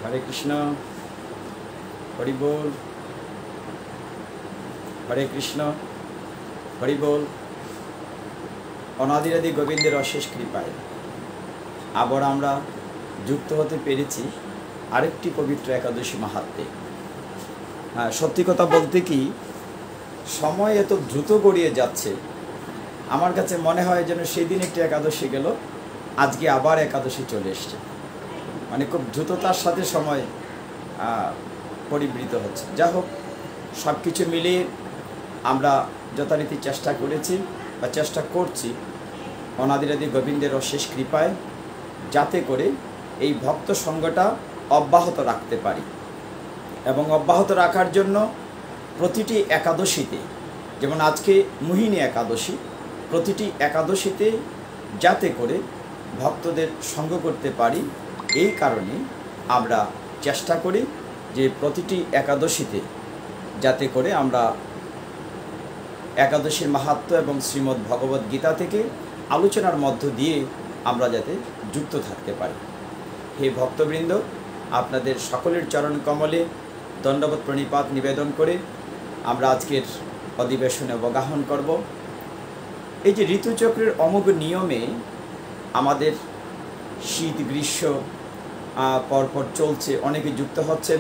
হরে কৃষ্ণ, হরি বল, হরে কৃষ্ণ, হরি বল। অনাদিরাদি গোবিন্দের অশেষ কৃপায় আবার আমরা যুক্ত হতে পেরেছি আরেকটি পবিত্র একাদশী মাহাত্ম্যে। হ্যাঁ, সত্যি কথা বলতে কি, সময় এত দ্রুত গড়িয়ে যাচ্ছে, আমার কাছে মনে হয় যেন সেই দিন একটি একাদশী গেল, আজকে আবার একাদশী চলে এসছে। মানে খুব দ্রুততার সাথে সময় পরিবৃত হচ্ছে। যা হোক, সব কিছু মিলিয়ে আমরা যথারীতি চেষ্টা করেছি বা চেষ্টা করছি অনাদিরাদি গোবিন্দের অশেষ কৃপায়, যাতে করে এই ভক্ত সঙ্গটা অব্যাহত রাখতে পারি। এবং অব্যাহত রাখার জন্য প্রতিটি একাদশীতে, যেমন আজকে মোহিনী একাদশী, প্রতিটি একাদশীতে যাতে করে ভক্তদের সঙ্গ করতে পারি, এই কারণে আমরা চেষ্টা করি যে প্রতিটি একাদশীতে যাতে করে আমরা একাদশীর মাহাত্ম্য এবং শ্রীমদ্ ভগবদ গীতা থেকে আলোচনার মধ্য দিয়ে আমরা যাতে যুক্ত থাকতে পারি। হে ভক্তবৃন্দ, আপনাদের সকলের চরণ কমলে দণ্ডবত প্রণিপাত নিবেদন করে আমরা আজকের অধিবেশনে অবগাহন করব। এই যে ঋতুচক্রের অমোঘ নিয়মে আমাদের শীত গ্রীষ্ম পরপর চলছে, অনেকে যুক্ত হচ্ছেন।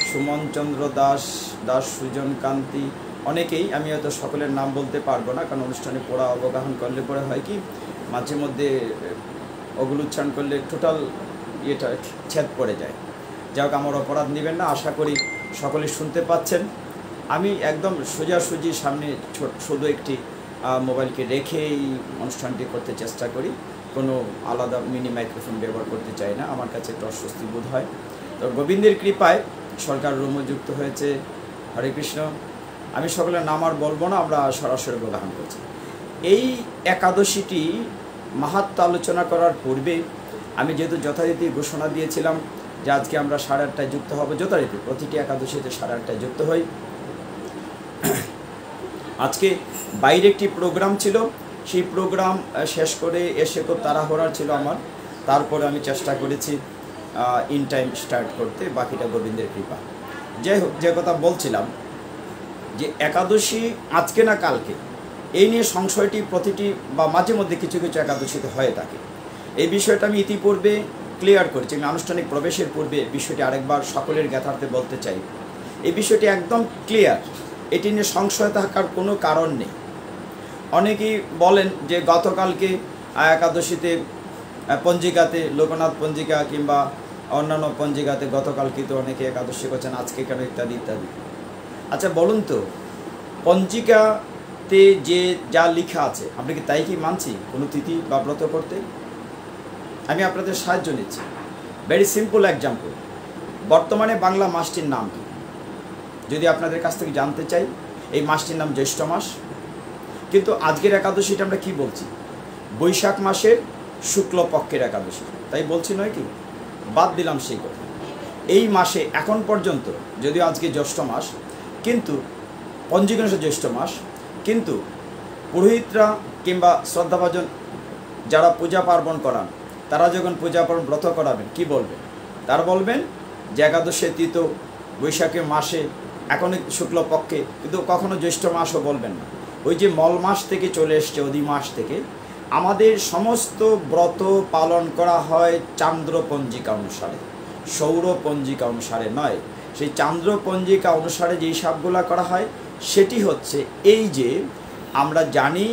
সুমন চন্দ্র দাস, দাস সুজন কান্তি, অনেকেই, আমি হয়তো সকলের নাম বলতে পারবো না, কারণ অনুষ্ঠানে পড়া অবগাহন করলে পরে হয় কি মাঝে মধ্যে ওগুলো উচ্চারণ করলে টোটাল ইয়েটা ছেদ পড়ে যায়। যাই হোক, আমার অপরাধ নেবেন না, আশা করি সকলে শুনতে পাচ্ছেন। আমি একদম সোজাসুজি সামনে শুধু একটি মোবাইলকে রেখে এই অনুষ্ঠানটি করতে চেষ্টা করি, কোনো আলাদা মিনি মাইক্রোফোন ব্যবহার করতে চাই না, আমার কাছে একটু অস্বস্তি বোধ হয়। তো গোবিন্দের কৃপায় সরকার রুমও যুক্ত হয়েছে। হরে কৃষ্ণ। আমি সকলের নাম আর বলবো না, আমরা সরাসরি অবগাহন করছি। এই একাদশীটি মাহাত্ম্য আলোচনা করার পূর্বে আমি যেহেতু যথারীতি ঘোষণা দিয়েছিলাম যে আজকে আমরা 8:30টায় যুক্ত হব, যথারীতি প্রতিটি একাদশীতে 8:30টায় যুক্ত হই। আজকে বাইরে একটি প্রোগ্রাম ছিল, সেই প্রোগ্রাম শেষ করে এসে খুব তাড়াহুড়া ছিল আমার, তারপরে আমি চেষ্টা করেছি ইন টাইম স্টার্ট করতে, বাকিটা গোবিন্দের কৃপা। যাই হোক, যে কথা বলছিলাম যে একাদশী আজকে না কালকে, এই নিয়ে সংশয়টি প্রতিটি বা মাঝে মধ্যে কিছু কিছু একাদশীতে হয়ে থাকে। এই বিষয়টা আমি ইতিপূর্বে ক্লিয়ার করেছি, আমি আনুষ্ঠানিক প্রবেশের পূর্বে বিষয়টি আরেকবার সকলের জ্ঞাতার্থে বলতে চাই। এই বিষয়টি একদম ক্লিয়ার, এটি নিয়ে সংশয় থাকার কোনো কারণ নেই। অনেকেই বলেন যে গতকালকে একাদশীতে পঞ্জিকাতে, লোকনাথ পঞ্জিকা কিংবা অন্যান্য পঞ্জিকাতে গতকালকে তো অনেকে একাদশী করছেন, আজকে কেন, ইত্যাদি ইত্যাদি। আচ্ছা বলুন তো, পঞ্জিকাতে যে যা লেখা আছে আমরা কি তাই কি মানছি কোনো তিথি বা ব্রত করতে? আমি আপনাদের সাহায্য নিচ্ছি। ভেরি সিম্পল এক্সাম্পল, বর্তমানে বাংলা মাসটির নাম কি যদি আপনাদের কাছ থেকে জানতে চাই, এই মাসটির নাম জ্যৈষ্ঠ মাস। কিন্তু আজকের একাদশীটা আমরা কি বলছি? বৈশাখ মাসের শুক্লপক্ষের একাদশী, তাই বলছি নয় কি? বাদ দিলাম সেই কথা। এই মাসে এখন পর্যন্ত, যদিও আজকে জ্যৈষ্ঠ মাস, কিন্তু পঞ্জিকা জ্যৈষ্ঠ মাস, কিন্তু পুরোহিতরা কিংবা শ্রদ্ধাভাজন যারা পূজা পার্বণ করান, তারা যখন পূজা পার্বণ ব্রত করাবেন কি বলবেন? তারা বলবেন যে একাদশী তিথ বৈশাখের মাসে, এখন শুক্লপক্ষে, কিন্তু কখনো জ্যৈষ্ঠ মাসও বলবেন না। ওই যে মল মাস থেকে চলে এসছে, অধি মাস থেকে আমাদের সমস্ত ব্রত পালন করা হয় চান্দ্র পঞ্জিকা অনুসারে, সৌর পঞ্জিকা অনুসারে নয়। সেই চান্দ্র পঞ্জিকা অনুসারে যে হিসাবগুলো করা হয় সেটি হচ্ছে এই যে আমরা জানি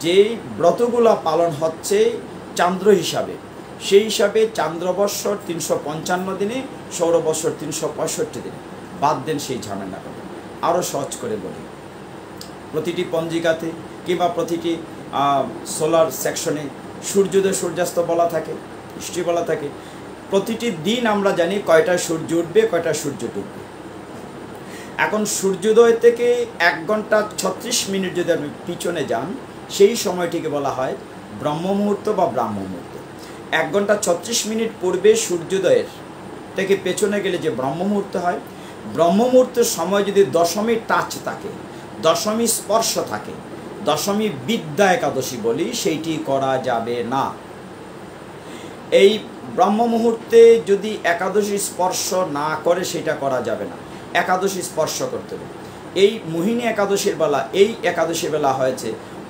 যে ব্রতগুলো পালন হচ্ছে চান্দ্র হিসাবে, সেই হিসাবে চান্দ্রবৎসর 355 দিনে, সৌরবৎসর 365 দিনে। বাদ দেন সেই ঝামেলা করে। আরও সহজ করে বলি, প্রতিটি পঞ্জিকাতে কিংবা প্রতিটি সোলার সেকশনে সূর্যোদয় সূর্যাস্ত বলা থাকে, হিস্ট্রি বলা থাকে। প্রতিটি দিন আমরা জানি কয়টায় সূর্য উঠবে, কয়টায় সূর্য ডুববে। এখন সূর্যোদয় থেকে 1 ঘন্টা 36 মিনিট যদি আপনি পিছনে যান, সেই সময়টিকে বলা হয় ব্রহ্ম মুহূর্ত বা ব্রাহ্ম মুহূর্ত। 1 ঘন্টা 36 মিনিট পূর্বে সূর্যোদয়ের থেকে পেছনে গেলে যে ব্রহ্ম মুহূর্ত হয়, ব্রহ্ম মুহূর্তের সময় যদি দশমীর টাচ থাকে, দশমী স্পর্শ থাকে, দশমী বিদ্যা একাদশী বলি, সেইটি করা যাবে না। এই ব্রহ্ম মুহূর্তে যদি একাদশী স্পর্শ না করে সেটা করা যাবে না, একাদশী স্পর্শ করতে হবে। এই মোহিনী একাদশীর বেলা, এই একাদশীর বেলা হয়েছে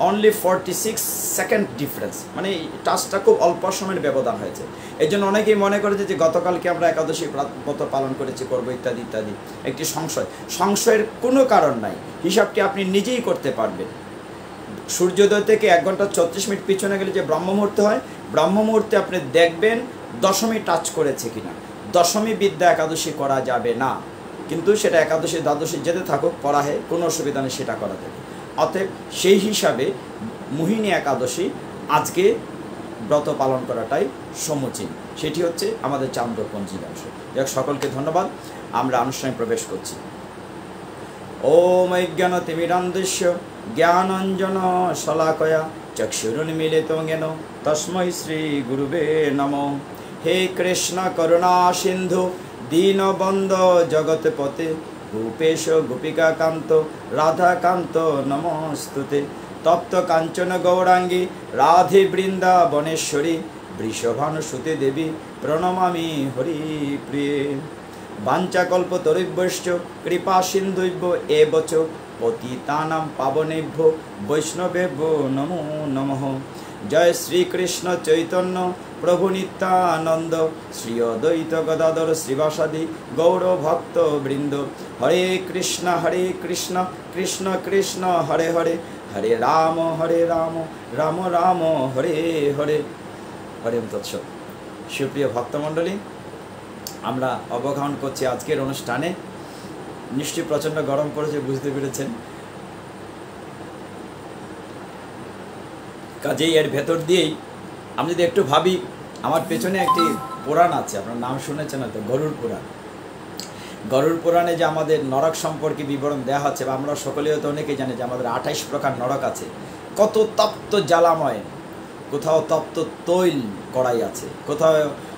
অনলি 46 সেকেন্ড ডিফারেন্স, মানে টাচটা খুব অল্প সময়ের ব্যবধান হয়েছে। এই জন্য অনেকেই মনে করেছে যে গতকালকে আমরা একাদশী ব্রত পালন করেছি, করবো ইত্যাদি ইত্যাদি, একটি সংশয়ের কোনো কারণ নাই। হিসাবটি আপনি নিজেই করতে পারবেন। সূর্যোদয় থেকে 1 ঘন্টা 34 মিনিট পিছনে গেলে যে ব্রহ্ম মুহূর্ত হয়, ব্রহ্ম মুহূর্তে আপনি দেখবেন দশমী টাচ করেছে কিনা। দশমী বিদ্যা একাদশী করা যাবে না, কিন্তু সেটা একাদশী দ্বাদশী যেতে থাকুক, পড়াহে কোনো অসুবিধা নেই, সেটা করা যাবে। অতএব সেই হিসাবে মোহিনী একাদশী আজকে ব্রত পালন করাটাই সমুচীন, সেটি হচ্ছে আমাদের চান্দ্র পঞ্জিকাংশ। যাক, সকলকে ধন্যবাদ। আমরা আনুষ্ঠানিক প্রবেশ করছি। ওম অজ্ঞানতিমিরান্ধস্য জ্ঞানাঞ্জন শলাকয়া চক্ষুরুন্মীলিতং येन তস্मै শ্রী গুরুবে নমঃ। হে কৃষ্ণ করুণা সিন্ধু দীনবন্ধো জগৎপতে গোপেশ গোপিকাকান্ত রাধাকান্ত নমস্তুতে। তপ্ত কাঞ্চন গৌরাঙ্গী রাধে বৃন্দাবনেশ্বরী বৃষভানুসুতে দেবী প্রণমামি হরিপ্রিয়ে। বাঞ্ছাকল্পতরুভ্যশ্চ কৃপা সিন্ধুভ্য এব চ পতিতানাং পাবনেভ্যো বৈষ্ণবেভ্যো নমো নমঃ। জয় শ্রীকৃষ্ণ চৈতন্য প্রভু নিত্যানন্দ শ্রী অদ্বৈত গদাধর শ্রীবাসাদি গৌর ভক্ত বৃন্দ। হরে কৃষ্ণ কৃষ্ণ কৃষ্ণ হরে হরে, হরে রাম রাম রাম হরে হরে। হরে তৎসৎ। সুপ্রিয় ভক্তমণ্ডলী, আমরা অবগাহন করছি আজকের অনুষ্ঠানে। নিশ্চয়ই প্রচণ্ড গরম পড়েছে, বুঝতে পেরেছেন। কাজেই এর ভেতর দিয়েই আমি যদি একটু ভাবি, আমার পেছনে একটি পুরাণ আছে, আপনার নাম শুনেছেন হয়তো, গরুড় পুরাণ। গরুড় পুরাণে যে আমাদের নরক সম্পর্কে বিবরণ দেওয়া হচ্ছে, বা আমরা সকলেই হয়তো অনেকেই জানি যে আমাদের 28 প্রকার নরক আছে। কত তপ্ত জ্বালাময়, কোথাও তপ্ত তৈল কড়াই আছে, কোথাও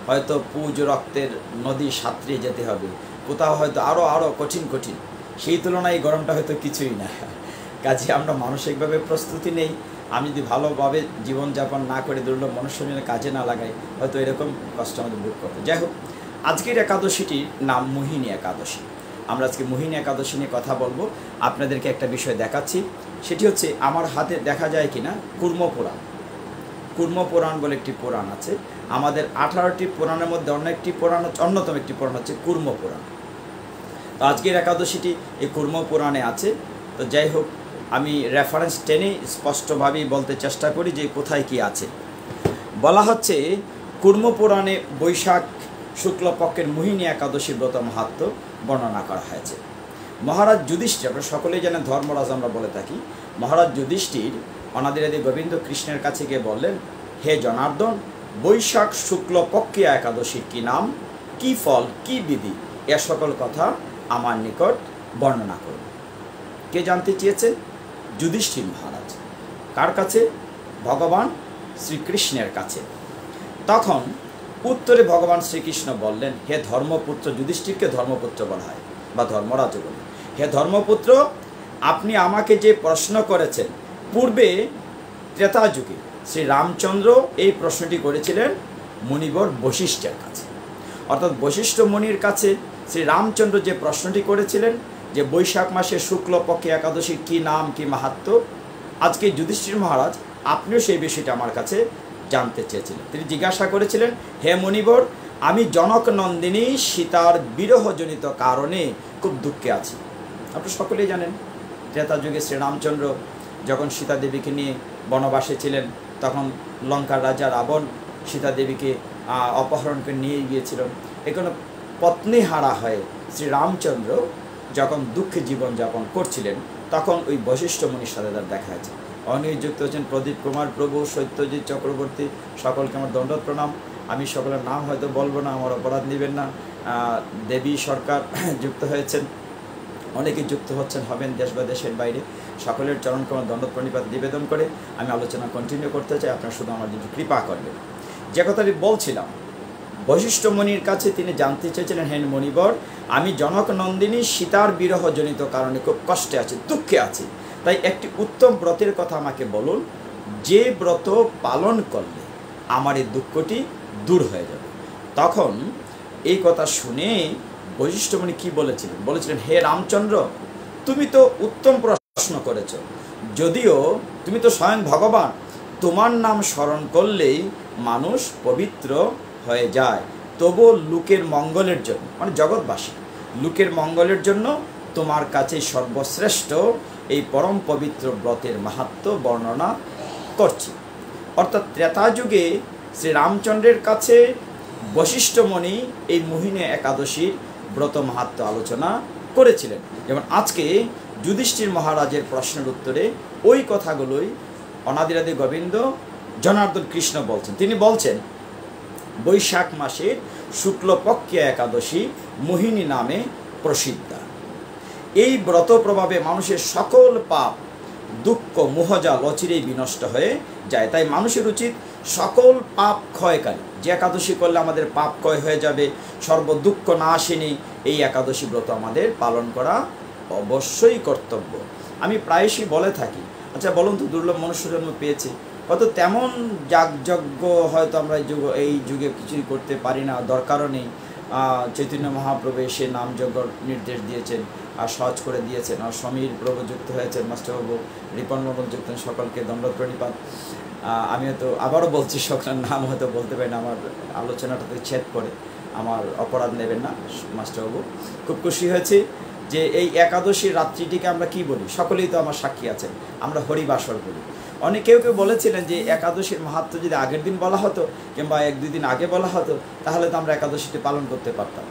হয়তো পুজ রক্তের নদী সাঁতরিয়ে যেতে হবে, কোথাও হয়তো আরও কঠিন কঠিন। সেই তুলনায় এই গরমটা হয়তো কিছুই না। কাজে আমরা মানসিকভাবে প্রস্তুতি নেই। আমি যদি ভালোভাবে জীবনযাপন না করে, দুর্লভ মনুষ্য নিয়ে কাজে না লাগাই, হয়তো এরকম কষ্ট আমাদের ভোগ করতে। যাই হোক, আজকের একাদশীটির নাম মোহিনী একাদশী। আমরা আজকে মোহিনী একাদশী নিয়ে কথা বলবো। আপনাদেরকে একটা বিষয় দেখাচ্ছি, সেটি হচ্ছে আমার হাতে দেখা যায় কিনা কুর্ম পুরাণ। কুর্ম পুরাণ বলে একটি পুরাণ আছে। আমাদের 18টি পুরাণের মধ্যে অন্যতম একটি পুরাণ হচ্ছে কুর্ম পুরাণ। তো আজকের একাদশীটি এই কুর্ম পুরাণে আছে। তো যাই হোক, আমি রেফারেন্স টেনে স্পষ্টভাবেই বলতে চেষ্টা করি যে কোথায় কি আছে। বলা হচ্ছে কুর্ম পুরাণে বৈশাখ শুক্লপক্ষের মোহিনী একাদশী ব্রত মাহাত্ম্য বর্ণনা করা হয়েছে। মহারাজ যুধিষ্ঠির, আমরা সকলেই জানেন ধর্মরাজ আমরা বলে থাকি, মহারাজ যুধিষ্ঠির অনাদিরাদি গোবিন্দ কৃষ্ণের কাছে গিয়ে বললেন, হে জনার্দন, বৈশাখ শুক্লপক্ষীয় একাদশীর কি নাম, কি ফল, কি বিধি, এ সকল কথা আমার নিকট বর্ণনা করুন। কে জানতে চেয়েছেন? যুধিষ্ঠির মহারাজ। কার কাছে? ভগবান শ্রীকৃষ্ণের কাছে। তখন উত্তরে ভগবান শ্রীকৃষ্ণ বললেন, হে ধর্মপুত্র, যুধিষ্ঠিরকে ধর্মপুত্র বলা হয় বা ধর্মরাজ বলে, হে ধর্মপুত্র, আপনি আমাকে যে প্রশ্ন করেছেন, পূর্বে ত্রেতা যুগে শ্রী রামচন্দ্র এই প্রশ্নটি করেছিলেন মুনিবর বশিষ্ঠের কাছে। অর্থাৎ বশিষ্ঠ মুনির কাছে শ্রী রামচন্দ্র যে প্রশ্নটি করেছিলেন যে বৈশাখ মাসে শুক্লপক্ষে একাদশীর কি নাম, কি মাহাত্ম্য, আজকে যুধিষ্ঠির মহারাজ আপনিও সেই বিষয়টা আমার কাছে জানতে চেয়েছিলেন। তিনি জিজ্ঞাসা করেছিলেন, হে মুনিবর, আমি জনক নন্দিনী সীতার বিরহজনিত কারণে খুব দুঃখে আছি। আপনি সকলেই জানেন ত্রেতা যুগে শ্রীরামচন্দ্র যখন সীতা দেবীকে নিয়ে বনবাসে ছিলেন, তখন লঙ্কার রাজা রাবণ সীতা দেবীকে অপহরণ করে নিয়ে গিয়েছিল। এখানে পত্নীহারা হয়ে শ্রীরামচন্দ্র যখন দুঃখে জীবনযাপন করছিলেন, তখন ওই বশিষ্ঠ মুনির সাথে তার দেখা আছে। অনিযুক্ত হচ্ছেন প্রদীপ কুমার প্রভু, সত্যজিৎ চক্রবর্তী, সকলকে আমার দণ্ডবত প্রণাম। আমি সকলের নাম হয়তো বলবো না, আমার অপরাধ নেবেন না। দেবী সরকার যুক্ত হয়েছেন, অনেকে যুক্ত হচ্ছেন, হবেন দেশ বা দেশের বাইরে। সকলের চরণকমল দণ্ডবত প্রণিপাত নিবেদন করে আমি আলোচনা কন্টিনিউ করতে চাই। আপনারা শুধু আমার জন্য কৃপা করবেন। যে কথাটি বলছিলাম, বশিষ্ঠ মুনির কাছে তিনি জানতে চেয়েছিলেন, হে মুনিবর, আমি জনক নন্দিনী সীতার বিরহজনিত কারণে খুব কষ্টে আছি, দুঃখে আছি। তাই একটি উত্তম ব্রতের কথা আমাকে বলুন, যে ব্রত পালন করলে আমার এই দুঃখটি দূর হয়ে যাবে। তখন এই কথা শুনে বৈশিষ্ট্যমণি কি বলেছিলেন? বলেছিলেন, হে রামচন্দ্র, তুমি তো উত্তম প্রশ্ন করেছ, যদিও তুমি তো স্বয়ং ভগবান, তোমার নাম স্মরণ করলেই মানুষ পবিত্র হয়ে যায়। তবু লোকের মঙ্গলের জন্য, মানে জগৎবাসী লোকের মঙ্গলের জন্য তোমার কাছে সর্বশ্রেষ্ঠ এই পরম পবিত্র ব্রতের মাহাত্ম্য বর্ণনা করছি। অর্থাৎ ত্রেতা যুগে শ্রীরামচন্দ্রের কাছে বৈশিষ্ট্যমণি এই মোহিনী একাদশীর ব্রত মাহাত্ম্য আলোচনা করেছিলেন। যেমন আজকে যুধিষ্ঠির মহারাজের প্রশ্নের উত্তরে ওই কথাগুলোই অনাদিরাদি গোবিন্দ জনার্দন কৃষ্ণ বলছেন। তিনি বলছেন, বৈশাখ মাসের শুক্লপক্ষীয় একাদশী মোহিনী নামে প্রসিদ্ধা। এই ব্রত প্রভাবে মানুষের সকল পাপ দুঃখ মোহজাল অচিরেই বিনষ্ট হয়ে যায়। তাই মানুষের উচিত সকল পাপ ক্ষয়কারী যে একাদশী করলে আমাদের পাপ ক্ষয় হয়ে যাবে, সর্বদুঃখ না আসেনি, এই একাদশী ব্রত আমাদের পালন করা অবশ্যই কর্তব্য। আমি প্রায়শই বলে থাকি, আচ্ছা বলুন তো, দুর্লভ মনুষ্যজন্ম পেয়েছি, হয়তো তেমন যাগযজ্ঞ হয়তো আমরা এই যুগে কিছুই করতে পারি না, দরকারও নেই। চৈতন্য মহাপ্রভু এসে নামযজ্ঞ নির্দেশ দিয়েছেন আর সহজ করে দিয়েছেন, আর সমীর প্রভু যুক্ত হয়েছেন, মাস্টারবাবু রিপন মন্ডল যুক্ত, সকলকে দণ্ডবত প্রণিপাত। আমি হয়তো আবারও বলছি, সকলের নাম হয়তো বলতে পারি না, আমার আলোচনাটাতে ছেদ করে, আমার অপরাধ নেবেন না মাস্টারবাবু। খুব খুশি হয়েছি যে এই একাদশীর রাত্রিটিকে আমরা কি বলি, সকলেই তো আমার সাক্ষী আছেন, আমরা হরিবাসর বলি। কেউ বলেছিলেন যে একাদশীর মাহাত্ম্য যদি আগের দিন বলা হতো কিংবা 1-2 দিন আগে বলা হতো তাহলে তো আমরা একাদশীটি পালন করতে পারতাম।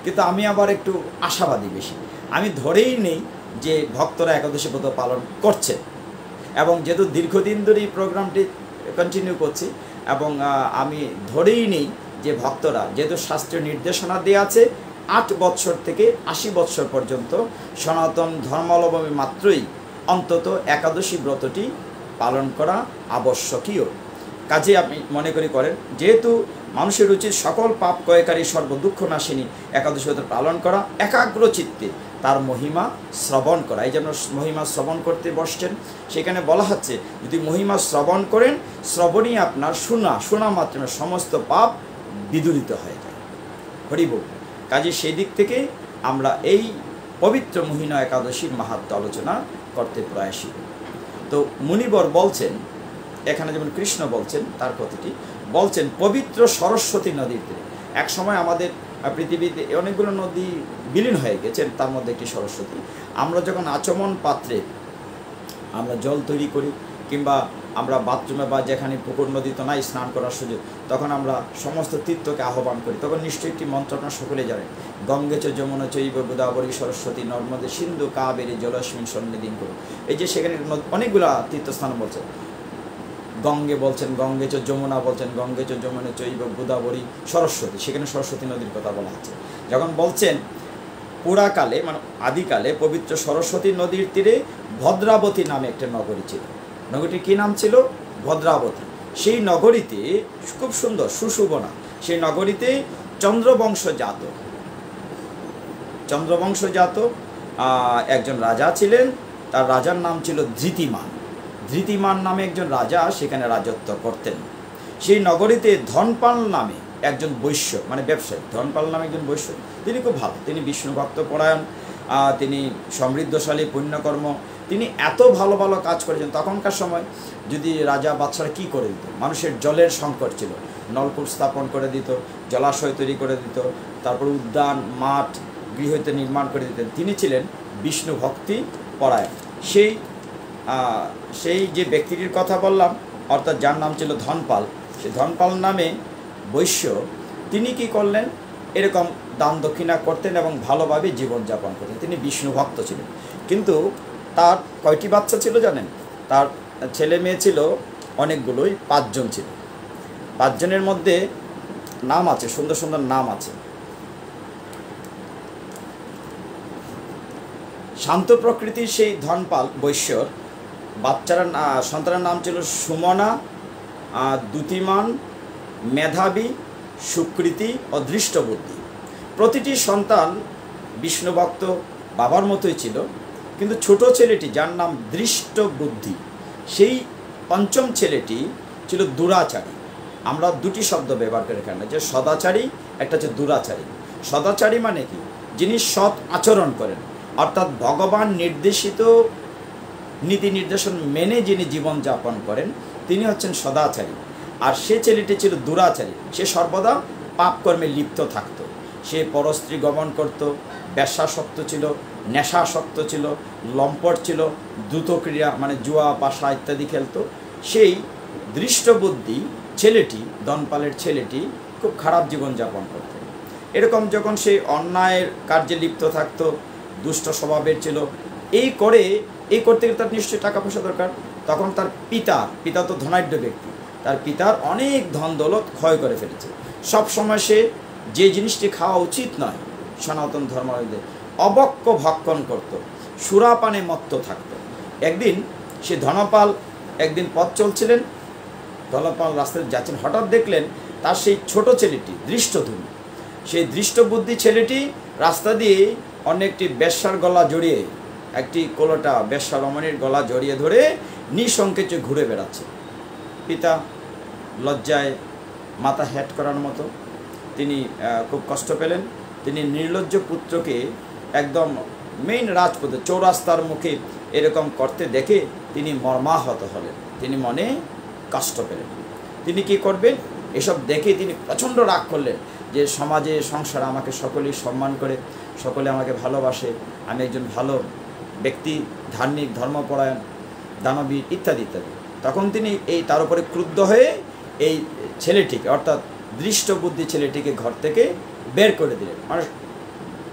কিন্তু আমি আবার একটু আশাবাদী বেশি, আমি ধরেই নেই যে ভক্তরা একাদশী ব্রত পালন করছে, এবং যেহেতু দীর্ঘদিন ধরে এই প্রোগ্রামটি কন্টিনিউ করছি, এবং আমি ধরেই নেই যে ভক্তরা, যেহেতু শাস্ত্রীয় নির্দেশনা দেওয়া আছে 8 বৎসর থেকে 80 বৎসর পর্যন্ত সনাতন ধর্মাবলম্বী মাত্রই অন্তত একাদশী ব্রতটি পালন করা আবশ্যকীয়। কাজে আপনি মনে করেন, যেহেতু মানুষের উচিত সকল পাপ ক্ষয়কারী সর্বদুঃখ নাশিনী একাদশী ব্রত পালন করা, একাগ্র চিত্তে তার মহিমা শ্রবণ করা। এই জন্য মহিমা শ্রবণ করতে বসছেন, সেখানে বলা হচ্ছে যদি মহিমা শ্রবণ করেন, শ্রবণই আপনার শোনা মাত্রমে সমস্ত পাপ বিদূরিত হয়ে যায়। হরিবল। কাজে সেই দিক থেকে আমরা এই পবিত্র মোহিনী একাদশীর মাহাত্ম্য আলোচনা করতে প্রয়াসী। তো মুনিবর বলছেন, এখানে যেমন কৃষ্ণ বলছেন তার কথাটি বলছেন, পবিত্র সরস্বতী নদীর তীরে। এক সময় আমাদের পৃথিবীতে অনেকগুলো নদী বিলীন হয়ে গেছেন, তার মধ্যে একটি সরস্বতী। আমরা যখন আচমন পাত্রে আমরা জল তৈরি করি, কিংবা আমরা বাথরুমে বা যেখানে পুকুর নদী তো নাই স্নান করার সুযোগ, তখন আমরা সমস্ত তীর্থকে আহ্বান করি, তখন নিশ্চয়ই একটি মন্ত্রণা সকলে জানেন, গঙ্গে চ যমুনা চৈব গোদাবরী সরস্বতী নর্মদে সিন্ধু কাবেরী জলস্মিন সন্নিধিন করো। এই যে সেখানে অনেকগুলা তীর্থস্থান বলছেন, গঙ্গে বলছেন, গঙ্গে চ যমুনা বলছেন, গঙ্গে চ যমুনা চৈব গোদাবরী সরস্বতী, সেখানে সরস্বতী নদীর কথা বলা হচ্ছে। যখন বলছেন পুরাকালে মানে আদিকালে পবিত্র সরস্বতী নদীর তীরে ভদ্রাবতী নামে একটা নগরী ছিল। নগরীটির কী নাম ছিল? ভদ্রাবতী। সেই নগরীতে খুব সুন্দর সুশোভনা, সেই নগরীতে চন্দ্রবংশজাত একজন রাজা ছিলেন। তার রাজার নাম ছিল ধৃতিমান। ধৃতিমান নামে একজন রাজা সেখানে রাজত্ব করতেন। সেই নগরীতে ধনপাল নামে একজন বৈশ্য, মানে ব্যবসায়ী, ধনপাল নামে একজন বৈশ্য, তিনি খুব ভালো, তিনি বিষ্ণু ভক্ত পরায়ণ, তিনি সমৃদ্ধশালী, পুণ্যকর্ম, তিনি এত ভালো ভালো কাজ করেছেন। তখনকার সময় যদি রাজা বাদশারা কী করে দিত, মানুষের জলের সংকট ছিল, নলকূপ স্থাপন করে দিত, জলাশয় তৈরি করে দিত, তারপর উদ্যান মাঠ গৃহতে নির্মাণ করে দিতেন। তিনি ছিলেন বিষ্ণু ভক্তি পরায়ণ। সেই যে ব্যক্তিটির কথা বললাম, অর্থাৎ যার নাম ছিল ধনপাল, সেই ধনপাল নামে বৈশ্য, তিনি কি করলেন, এরকম দান দক্ষিণা করতেন এবং ভালোভাবে জীবনযাপন করতেন। তিনি বিষ্ণু ভক্ত ছিলেন। কিন্তু তার কয়টি বাচ্চা ছিল জানেন? তার ছেলে মেয়ে ছিল অনেকগুলোই, 5 জন ছিল। 5 জনের মধ্যে নাম আছে, সুন্দর সুন্দর নাম আছে। শান্ত প্রকৃতির সেই ধনপাল বৈশ্যর সন্তানের নাম ছিল সুমনা, দ্যুতিমান, মেধাবী, সুকৃতি ও দৃষ্টবুদ্ধি। প্রতিটি সন্তান বিষ্ণুভক্ত বাবার মতোই ছিল। কিন্তু ছোট ছেলেটি যার নাম দৃষ্ট বুদ্ধি, সেই পঞ্চম ছেলেটি ছিল দুরাচারী। আমরা দুটি শব্দ ব্যবহার করে এখানে, যে সদাচারী, একটা হচ্ছে দুরাচারী। সদাচারী মানে কি? যিনি সৎ আচরণ করেন, অর্থাৎ ভগবান নির্দেশিত নীতি নির্দেশন মেনে যিনি জীবনযাপন করেন, তিনি হচ্ছেন সদাচারী। আর সে ছেলেটি ছিল দুরাচারী, সে সর্বদা পাপকর্মে লিপ্ত থাকত। সে পরস্ত্রী গমন করত, বেশ্যাসক্ত ছিল, নেশাসক্ত ছিল, লম্পট ছিল, দ্রুত ক্রীড়া মানে জুয়া পাশা ইত্যাদি খেলত। সেই দৃষ্টবুদ্ধি ছেলেটি, ধনপালের ছেলেটি খুব খারাপ জীবনযাপন করত। এরকম যখন সে অন্যায়ের কার্যে লিপ্ত থাকতো, দুষ্ট স্বভাবের ছিল, এই করতে গেলে তার নিশ্চয়ই টাকা পয়সা দরকার। তখন তার পিতা তো ধনাঢ্য ব্যক্তি, তার পিতার অনেক ধন দৌলত ক্ষয় করে ফেলেছে। সব সময় সে যে জিনিসটি খাওয়া উচিত নয় সনাতন ধর্মের, অবক্ষ ভক্ষণ করত, সুরাপানে মত্ত থাকত। একদিন সে ধনপাল একদিন পথ চলছিলেন, ধনপাল রাস্তায় যাচ্ছেন, হঠাৎ দেখলেন তার সেই ছোট ছেলেটি দৃষ্টধূমি, সেই দৃষ্টবুদ্ধি ছেলেটি রাস্তা দিয়ে অনেকটি বেশ্যার গলা জড়িয়ে, একটি কোলটা বেশ্যা রমণীর গলা জড়িয়ে ধরে নিঃসংকোচে ঘুরে বেড়াচ্ছে। পিতা লজ্জায় মাথা হেট করার মতো, তিনি খুব কষ্ট পেলেন। তিনি নির্লজ্জ পুত্রকে একদম মেইন রাজপথে চৌরাস্তার মুখে এরকম করতে দেখে তিনি মর্মাহত হলেন, তিনি মনে কষ্ট পেলেন। তিনি কি করবেন? এসব দেখে তিনি প্রচণ্ড রাগ করলেন যে সমাজে সংসারে আমাকে সকলেই সম্মান করে, সকলে আমাকে ভালোবাসে, আমি একজন ভালো ব্যক্তি, ধার্মিক, ধর্মপরায়ণ, দানবীর ইত্যাদি ইত্যাদি। তখন তিনি তার উপরে ক্রুদ্ধ হয়ে এই ছেলেটিকে, অর্থাৎ দৃষ্টবুদ্ধি ছেলেটিকে ঘর থেকে বের করে দিলেন। মানে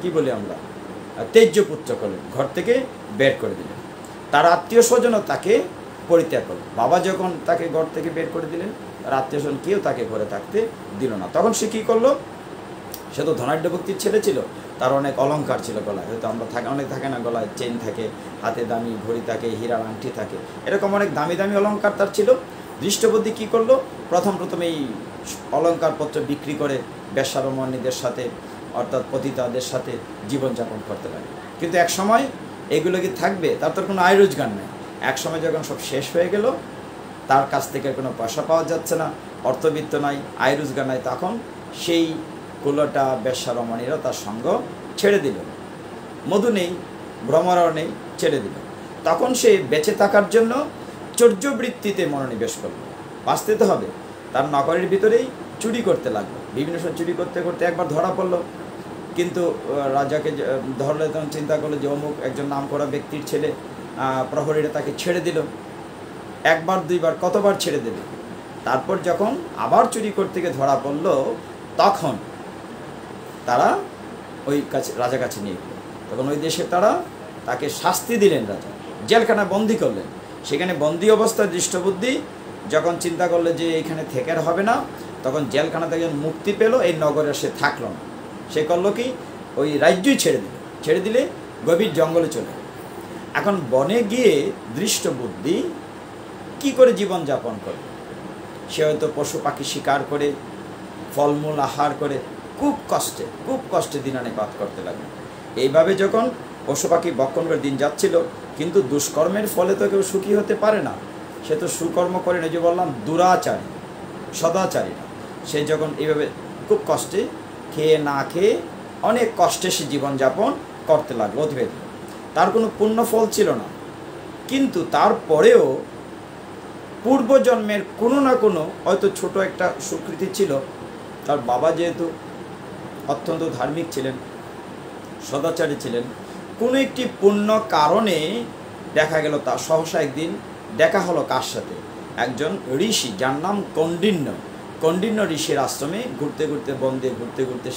কী বলি আমরা, তেজ্যপুত্র করলেন, ঘর থেকে বের করে দিলেন। তার আত্মীয় স্বজনও তাকে পরিত্যাগ করলেন। বাবা যখন তাকে ঘর থেকে বের করে দিলেন, তার আত্মীয় স্বজন কেউ তাকে ঘরে থাকতে দিল না। তখন সে কী করলো? সে তো ধনাঢ্য ব্যক্তির ছেলে ছিল, তার অনেক অলংকার ছিল গলায়, হয়তো আমরা অনেক থাকে না, গলায় চেন থাকে, হাতে দামি ঘড়ি থাকে, হীরার আংটি থাকে, এরকম অনেক দামি দামি অলংকার তার ছিল। দৃষ্টবুদ্ধি কী করলো? প্রথম এই অলংকারপত্র বিক্রি করে বেশ্যারমণীদের সাথে, অর্থাৎ পতিতাদের সাথে জীবনযাপন করতে লাগে। কিন্তু এক সময় এগুলো কি থাকবে? তার তো কোনো আয় রোজগার নেই। এক সময় যখন সব শেষ হয়ে গেল, তার কাছ থেকে কোনো পয়সা পাওয়া যাচ্ছে না, অর্থবিত্ত নাই, আয় রোজগার নাই, তখন সেই কুলোটা বেশ্যারমণীরা তার সঙ্গ ছেড়ে দিল। মধু নেই, ভ্রমরাও নেই, ছেড়ে দিল। তখন সে বেঁচে থাকার জন্য চর্যবৃত্তিতে মনোনিবেশ করল। বাঁচতে তো হবে। তার নগরের ভিতরেই চুরি করতে লাগলো, বিভিন্ন সময় চুরি করতে করতে একবার ধরা পড়লো। কিন্তু রাজাকে ধরলে তখন চিন্তা করলো যে অমুক একজন নামকরা ব্যক্তির ছেলে, প্রহরীরা তাকে ছেড়ে দিল। একবার দুইবার কতবার ছেড়ে দেবে? তারপর যখন আবার চুরি করতে গিয়ে ধরা পড়লো, তখন তারা ওই রাজার কাছে নিয়ে গেল। তখন ওই দেশে তাকে শাস্তি দিলেন, রাজা জেলখানা বন্দি করলেন। সেখানে বন্দি অবস্থায় দৃষ্টবুদ্ধি যখন চিন্তা করলো যে এইখানে থেকে আর হবে না, তখন জেলখানা থেকে মুক্তি পেল, এই নগরে সে থাকলো না। সে করলো কি, ওই রাজ্যই ছেড়ে দিলে গভীর জঙ্গলে চলে গেল। এখন বনে গিয়ে দৃষ্টবুদ্ধি কি করে জীবনযাপন করবে? সে হয়তো পশু পাখি শিকার করে, ফলমূল আহার করে খুব কষ্টে দিনানিপাত করতে লাগলো। এইভাবে যখন পশু পাখি বক্ষণ করে দিন যাচ্ছিল, কিন্তু দুষ্কর্মের ফলে তো কেউ সুখী হতে পারে না। সে তো সুকর্ম করে না, যে বললাম দুরাচারী, সদাচারী না। সে যখন এইভাবে খুব কষ্টে খেয়ে না খেয়ে অনেক কষ্টে সে জীবনযাপন করতে লাগলো অতিবাহিত। তার কোনো পুণ্য ফল ছিল না, কিন্তু তারপরেও পূর্বজন্মের কোনো না কোনো হয়তো ছোট একটা স্বীকৃতি ছিল। তার বাবা যেহেতু অত্যন্ত ধার্মিক ছিলেন, সদাচারী ছিলেন, কোনো একটি পুণ্য কারণে দেখা গেল তা সহসা একদিন দেখা হলো কার সাথে? একজন ঋষি, যার নাম কণ্ডিন্য ঋষির আশ্রমে বন্দে ঘুরতে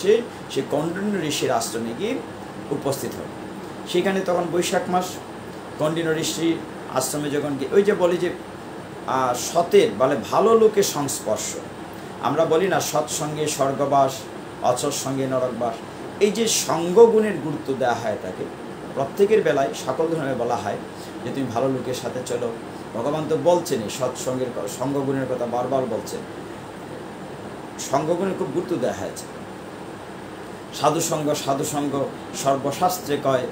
সে কণ্ডিন্য ঋষির আশ্রমে গিয়ে উপস্থিত হল। সেখানে তখন বৈশাখ মাস। কণ্ডিন্য ঋষির আশ্রমে যখন গিয়ে, ওই যে বলি যে সতের বলে ভালো লোকের সংস্পর্শ, আমরা বলি না সৎসঙ্গে স্বর্গবাস, অসৎ সঙ্গে নরকবাস। এই যে সঙ্গগুণের গুরুত্ব দেওয়া হয় তাকে, প্রত্যেকের বেলায় সকল ধরনের বলা হয় যে তুমি ভালো লোকের সাথে চলো। ভগবান তো বলছেনই সৎসঙ্গের সঙ্গগুণের কথা বারবার বলছেন। সঙ্গগুণের খুব গুরুত্ব দেওয়া হয়েছে। সাধুসঙ্গ সর্বশাস্ত্রে কয়,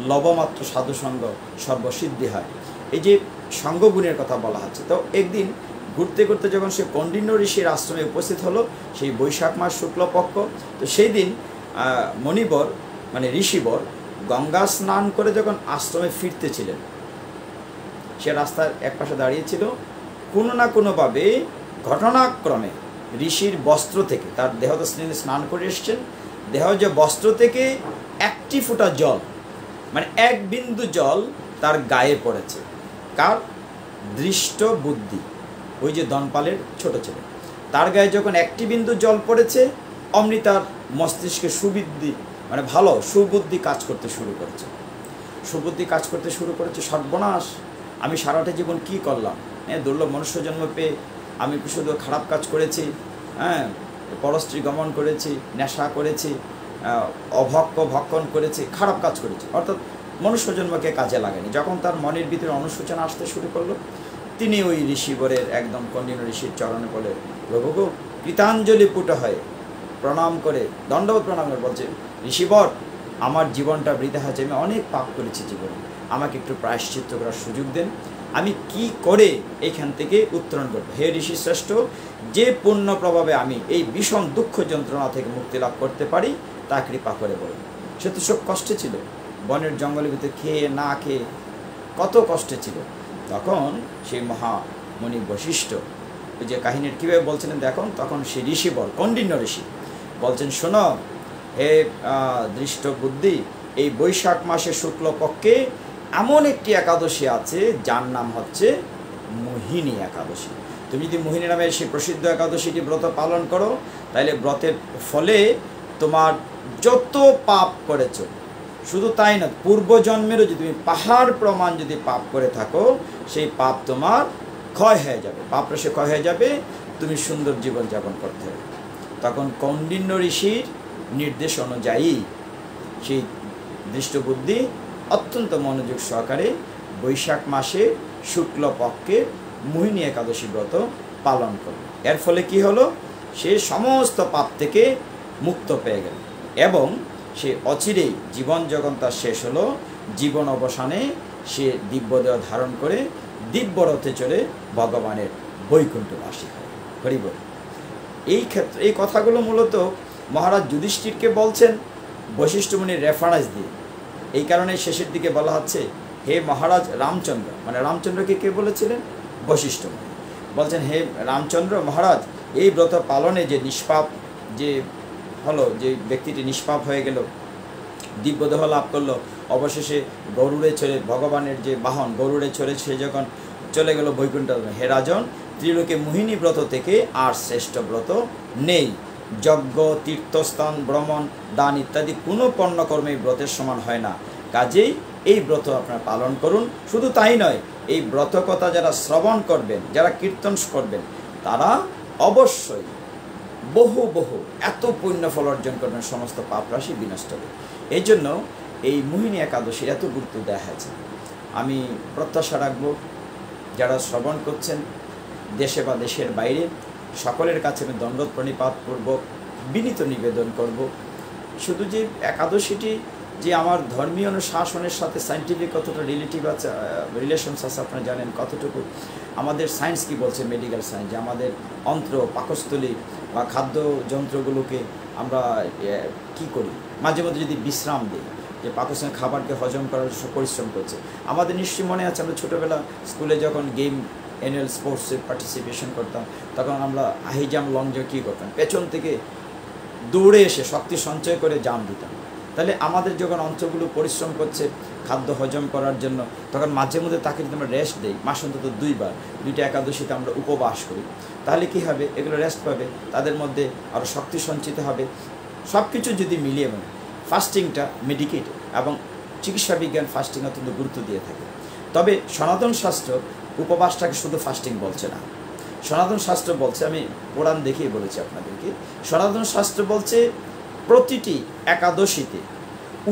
লবমাত্র সাধুসঙ্গ সর্বসিদ্ধি হয়। এই যে সঙ্গগুণের কথা বলা হচ্ছে। তো একদিন ঘুরতে ঘুরতে যখন সে কৌণ্ডিন্য ঋষির আশ্রমে উপস্থিত হলো, সেই বৈশাখ মাস শুক্লপক্ষ, তো সেই দিন মণিবর মানে ঋষিবর গঙ্গা স্নান করে যখন আশ্রমে ফিরতেছিলেন, সে রাস্তার একপাশে দাঁড়িয়েছিল। কোনো না কোনোভাবে ঘটনাক্রমে ঋষির বস্ত্র থেকে, তার দেহ তো স্নান করে এসছেন, দেহ যে বস্ত্র থেকে একটি ফোঁটা জল, মানে এক বিন্দু জল তার গায়ে পড়েছে। কার? দৃষ্ট বুদ্ধি, ওই যে দনপালের ছোট ছেলে, তার গায়ে যখন একটি বিন্দু জল পড়েছে, অমনি তার মস্তিষ্কে সুবুদ্ধি মানে ভালো সুবুদ্ধি কাজ করতে শুরু করেছে। সুবুদ্ধি কাজ করতে শুরু করেছে, সর্বনাশ, আমি সারাটা জীবন কি করলাম, দুর্লভ মনুষ্য জন্ম পেয়ে আমি শুধু খারাপ কাজ করেছি, পরস্ত্রী গমন করেছি, নেশা করেছি, অভক্ষ ভক্ষণ করেছি, খারাপ কাজ করেছি, অর্থাৎ মনুষ্য জন্মকে কাজে লাগেনি। যখন তার মনের ভিতরে অনুশোচনা আসতে শুরু করলো, তিনি ওই ঋষিবরের একদম কৌণ্ডিন্য ঋষির চরণে বলে, প্রভু কৃতাঞ্জলি পুট হয়ে প্রণাম করে দণ্ডবত প্রণাম করে বলছে, ঋষিবর, আমার জীবনটা বৃথা হয়েছে, আমি অনেক পাপ করেছি জীবনে, আমাকে একটু প্রায়শ্চিত্ত করার সুযোগ দেন, আমি কি করে এখান থেকে উত্তরণ করব। হে ঋষি শ্রেষ্ঠ, যে পুণ্য প্রভাবে আমি এই ভীষণ দুঃখ যন্ত্রণা থেকে মুক্তি লাভ করতে পারি তা কৃপা করে বলুন। সে তো সব কষ্টে ছিল, বনের জঙ্গলের ভিতরে খেয়ে না খেয়ে কত কষ্টে ছিল। তখন সেই মহামণি বশিষ্ঠ ওই যে কাহিনীর কীভাবে বলছিলেন দেখুন, তখন সেই ঋষিবর কৌণ্ডিন্য ঋষি বলছেন, শোনো হে দৃষ্ট বুদ্ধি, এই বৈশাখ মাসে শুক্লপক্ষে এমন একটি একাদশী আছে যার নাম হচ্ছে মোহিনী একাদশী। তুমি যদি মোহিনী নামে সেই প্রসিদ্ধ একাদশীটি ব্রত পালন করো, তাহলে ব্রতের ফলে তোমার যত পাপ করেছ, শুধু তাই না, পূর্বজন্মেরও যদি তুমি পাহাড় প্রমাণ যদি পাপ করে থাকো, সেই পাপ তোমার ক্ষয় হয়ে যাবে, পাপ রসে ক্ষয় হয়ে যাবে, তুমি সুন্দর জীবনযাপন করতে হবে। তখন কৌণ্ডিন্য ঋষির নির্দেশ অনুযায়ী সেই দৃষ্টবুদ্ধি অত্যন্ত মনোযোগ সহকারে বৈশাখ মাসে শুক্লপক্ষে মোহিনী একাদশী ব্রত পালন করল। এর ফলে কি হলো, সে সমস্ত পাপ থেকে মুক্ত পেয়ে গেল এবং সে অচিরেই জীবন যখন তার শেষ হলো, জীবন অবসানে সে দিব্যদেহ ধারণ করে দিব্যরথে চলে ভগবানের বৈকুণ্ঠবাসী হয়। হরি বল। এই ক্ষেত্রে এই কথাগুলো মূলত মহারাজ যুধিষ্ঠিরকে বলছেন বশিষ্ঠ মুনির রেফারেন্স দিয়ে। এই কারণে শেষের দিকে বলা হচ্ছে, হে মহারাজ রামচন্দ্র, মানে রামচন্দ্রকে কে বলেছিলেন? বশিষ্ঠ মুনি বলছেন, হে রামচন্দ্র মহারাজ, এই ব্রত পালনে যে নিষ্পাপ যে হলো, যে ব্যক্তিটি নিষ্পাপ হয়ে গেল, দিব্যদেহ লাভ করলো, অবশেষে গরুড়ে চড়ে ভগবানের যে বাহন গরুড়ে চড়ে সে যখন চলে গেল বৈকুণ্ঠ, হে রাজন, ত্রিলোকে মোহিনী ব্রত থেকে আর শ্রেষ্ঠ ব্রত নেই। যজ্ঞ, তীর্থস্থান, ভ্রমণ, দান ইত্যাদি কোনো পণ্যকর্মে ব্রতের সমান হয় না। কাজেই এই ব্রত আপনারা পালন করুন। শুধু তাই নয়, এই ব্রত কথা যারা শ্রবণ করবেন, যারা কীর্তন করবেন, তারা অবশ্যই বহু বহু এত পুণ্য ফল অর্জন করবেন, সমস্ত পাপ রাশি বিনষ্ট হবে। এই জন্য এই মোহিনী একাদশী এত গুরুত্ব দেওয়া হয়েছে। আমি প্রত্যাশা রাখব যারা শ্রবণ করছেন দেশে বা দেশের বাইরে, সকলের কাছে আমি দণ্ডবত প্রণিপাতপূর্বক বিনীত নিবেদন করব, শুধু যে একাদশীটি যে আমার ধর্মীয় অনুশাসনের সাথে সায়েন্টিফিক কতটা রিলেশনস আছে আপনারা জানেন, কতটুকু আমাদের সায়েন্স কি বলছে, মেডিকেল সায়েন্স, যে আমাদের অন্ত্র, পাকস্থলী বা খাদ্য যন্ত্রগুলোকে আমরা কি করি, মাঝে মধ্যে যদি বিশ্রাম দিই, যে পাকস্থলী খাবারকে হজম করার পরিশ্রম করছে। আমাদের নিশ্চয়ই মনে আছে, আমরা ছোটোবেলা স্কুলে যখন গেম অ্যানুয়াল স্পোর্টসে পার্টিসিপেশন করতাম, তখন আমরা হাই জাম্প, লং জাম্প কী করতাম, পেছন থেকে দৌড়ে এসে শক্তি সঞ্চয় করে জাম্প দিতাম। তাহলে আমাদের যখন অঞ্চলগুলো পরিশ্রম করছে খাদ্য হজম করার জন্য, তখন মাঝে মধ্যে তাকে যদি আমরা রেস্ট দিই, মাস অন্তত 2 বার, 2টা একাদশীতে আমরা উপবাস করি, তাহলে কি হবে, এগুলো রেস্ট পাবে, তাদের মধ্যে আরও শক্তি সঞ্চিত হবে। সব কিছু যদি মিলিয়ে ফাস্টিংটা মেডিকেট এবং চিকিৎসা বিজ্ঞান ফাস্টিং অত্যন্ত গুরুত্ব দিয়ে থাকে। তবে সনাতন শাস্ত্র উপবাসটাকে শুধু ফাস্টিং বলছে না। সনাতন শাস্ত্র বলছে, আমি পুরাণ দেখিয়ে বলেছি আপনাদেরকে, সনাতন শাস্ত্র বলছে প্রতিটি একাদশীতে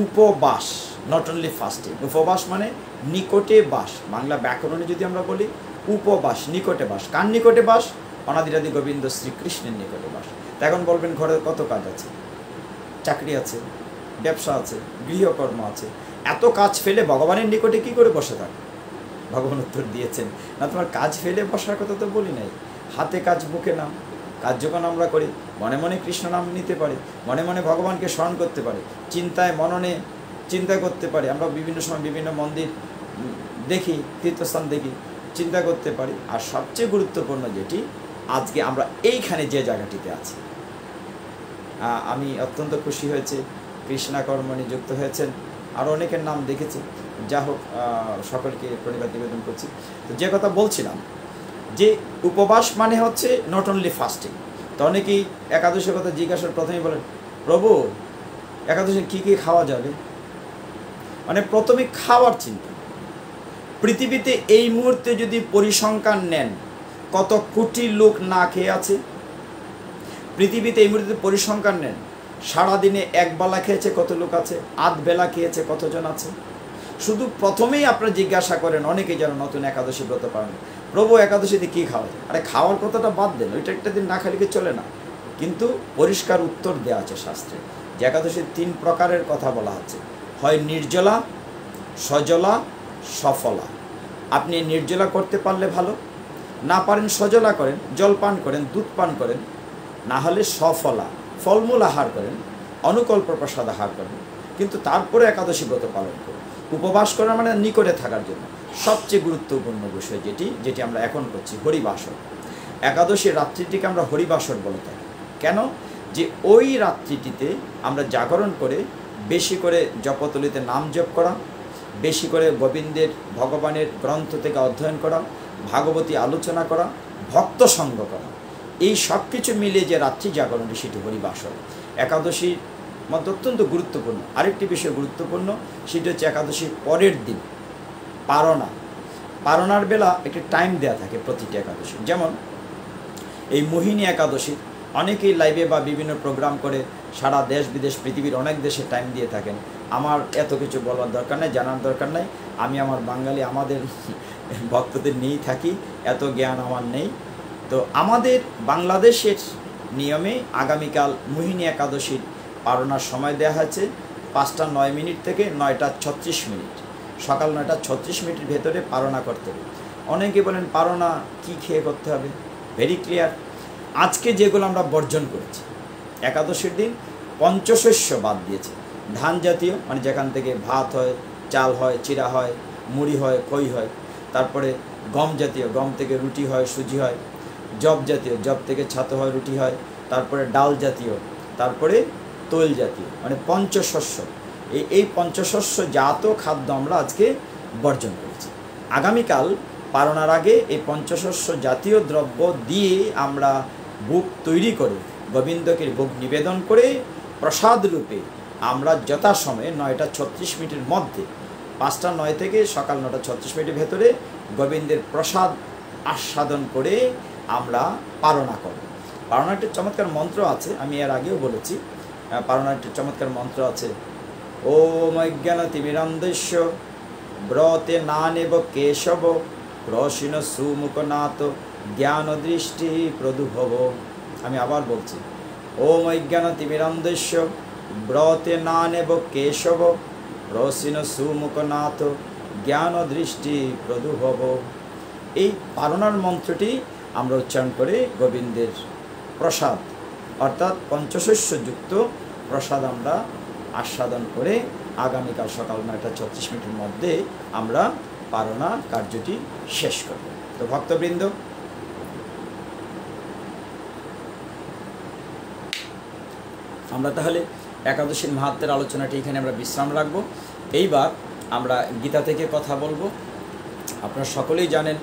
উপবাস, নট অনলি ফাস্টিং। উপবাস মানে নিকটে বাস, বাংলা ব্যাকরণে যদি আমরা বলি উপবাস, নিকটে বাস। কার নিকটে বাস? অনাদিরাদি গোবিন্দ শ্রীকৃষ্ণের নিকটে বাস। এখন বলবেন ঘরে কত কাজ আছে, চাকরি আছে, ব্যবসা আছে, গৃহকর্ম আছে, এত কাজ ফেলে ভগবানের নিকটে কি করে বসে থাকো? ভগবান উত্তর দিয়েছেন, না তোমার কাজ ফেলে বসার কথা তো বলি নাই, হাতে কাজ বুকে নাম। কাজ যখন আমরা করি, মনে মনে কৃষ্ণ নাম নিতে পারি, মনে মনে ভগবানকে স্মরণ করতে পারি, চিন্তায় মননে চিন্তা করতে পারি। আমরা বিভিন্ন সময় বিভিন্ন মন্দির দেখি, তীর্থস্থান দেখি, চিন্তা করতে পারি। আর সবচেয়ে গুরুত্বপূর্ণ যেটি, আজকে আমরা এইখানে যে জায়গাটিতে আছি, আমি অত্যন্ত খুশি হয়েছে। কৃষ্ণা কর্মণি যুক্ত হয়েছেন, আরও অনেকের নাম দেখেছি। যা হোক, সকলকে প্রণিপাত নিবেদন করছি। তো যে কথা বলছিলাম, যে উপবাস মানে হচ্ছে নট অনলি ফাস্টিং। তো অনেকেই একাদশের কথা জিজ্ঞাসার প্রথমেই বলেন, প্রভু একাদশে কী কী খাওয়া যাবে? মানে প্রথমে খাওয়ার চিন্তা। পৃথিবীতে এই মুহূর্তে যদি পরিসংখ্যান নেন, কত কোটি লোক না খেয়ে আছে পৃথিবীতে। এই মুহূর্তে পরিসংখ্যান নেন, সারাদিনে একবেলা খেয়েছে কত লোক আছে, আধ বেলা খেয়েছে কতজন আছে। শুধু প্রথমেই আপনারা জিজ্ঞাসা করেন, অনেকেই যারা নতুন একাদশী ব্রত পারেন, প্রভু একাদশীতে কী খাওয়া যায়? আরে খাওয়ার কথাটা বাদ দেন, ওইটা একটা দিন না খালিকে চলে না। কিন্তু পরিষ্কার উত্তর দেওয়া আছে শাস্ত্রে, যে একাদশীর 3 প্রকারের কথা বলা আছে, হয় নির্জলা, সজলা, সফলা। আপনি নির্জলা করতে পারলে ভালো, না পারেন সজলা করেন, জল পান করেন, দুধ পান করেন, না হলে সফলা ফলমূল আহার করেন, অনুকল্প প্রসাদ আহার করেন, কিন্তু তারপরে একাদশী ব্রত পালন করুন। উপবাস করা মানে নিকটে থাকার জন্য সবচেয়ে গুরুত্বপূর্ণ বিষয় যেটি আমরা এখন করছি, হরিবাসর। একাদশী রাত্রিটিকে আমরা হরিবাসর বলে থাকি। কেন? যে ওই রাত্রিটিতে আমরা জাগরণ করে বেশি করে জপতলিতে নাম জপ করা, বেশি করে গোবিন্দের ভগবানের গ্রন্থ থেকে অধ্যয়ন করা, ভাগবতী আলোচনা করা, ভক্ত সঙ্গ করা, এই সব কিছু মিলিয়ে যে রাত্রি জাগরণটি, সেটি হরিবাসর। একাদশীর মধ্যে অত্যন্ত গুরুত্বপূর্ণ আরেকটি বিষয় গুরুত্বপূর্ণ, সেটি হচ্ছে একাদশীর পরের দিন পারণা। পারণার বেলা একটি টাইম দেওয়া থাকে প্রতিটি একাদশী। যেমন এই মোহিনী একাদশী অনেকেই লাইভে বা বিভিন্ন প্রোগ্রাম করে সারা দেশ বিদেশ পৃথিবীর অনেক দেশে টাইম দিয়ে থাকেন। আমার এত কিছু বলার দরকার নেই, জানার দরকার নেই। আমি আমার বাঙালি আমাদের ভক্তদের নিয়েই থাকি, এত জ্ঞান আমার নেই। তো আমাদের বাংলাদেশের নিয়মে আগামীকাল মোহিনী একাদশীর পারণার সময় দেওয়া হয়েছে 5টা 9 মিনিট থেকে 9টা 36 মিনিট। সকাল 9টা 36 মিনিটের ভেতরে পারণা করতে হবে। অনেকে বলেন পারণা কি খেয়ে করতে হবে? Very clear. আজকে যেগুলো আমরা বর্জন করেছি, একাদশীর দিন পঞ্চশস্য বাদ দিয়েছে। ধান জাতীয়, মানে যেখান থেকে ভাত হয়, চাল হয়, চিরা হয়, মুড়ি হয়, খই হয়। তারপরে গম জাতীয়, গম থেকে রুটি হয়, সুজি হয়। জব জাতীয়, জব থেকে ছাতু হয়, রুটি হয়। তারপরে ডাল জাতীয়, তারপরে তৈল জাতীয়, মানে পঞ্চশস্য। এই পঞ্চশস্য জাত খাদ্য আমরা আজকে বর্জন করেছি। আগামীকাল পারণার আগে এই পঞ্চশস্য জাতীয় দ্রব্য দিয়ে আমরা ভোগ তৈরি করে গোবিন্দকে ভোগ নিবেদন করে প্রসাদ রূপে আমরা যথাসময়ে 9টা 36 মিনিটের মধ্যে, 5টা 9 থেকে সকাল 9টা 36 মিনিটের ভেতরে গোবিন্দের প্রসাদ আস্বাদন করে আমরা পারণা করব। পারণার একটি চমৎকার মন্ত্র আছে, আমি এর আগেও বলেছি। পারণার একটি চমৎকার মন্ত্র আছে, ওম অজ্ঞানতিমিরান্ধস্য ব্রতে নানেব কেশব প্রসীন সুমুখনাথ জ্ঞান দৃষ্টি প্রদুভব। আমি আবার বলছি, ওম অজ্ঞানতিমিরান্ধস্য ব্রতে নানেব কেশব প্রসীন সুমুখনাথ জ্ঞান দৃষ্টি প্রদুভব। এই পারণার মন্ত্রটি আমরা উচ্চারণ করে গোবিন্দের প্রসাদ অর্থাৎ পঞ্চশস্যযুক্ত প্রসাদ আমরা আস্বাদন করে আগামীকাল সকাল 9টা 36 মিনিটের মধ্যে আমরা পারণা কার্যটি শেষ করব। তো ভক্তবৃন্দ, আমরা তাহলে একাদশীর মাহাত্ম্যের আলোচনাটি এখানে আমরা বিশ্রাম রাখব। এইবার আমরা গীতা থেকে কথা বলবো। আপনারা সকলেই জানেন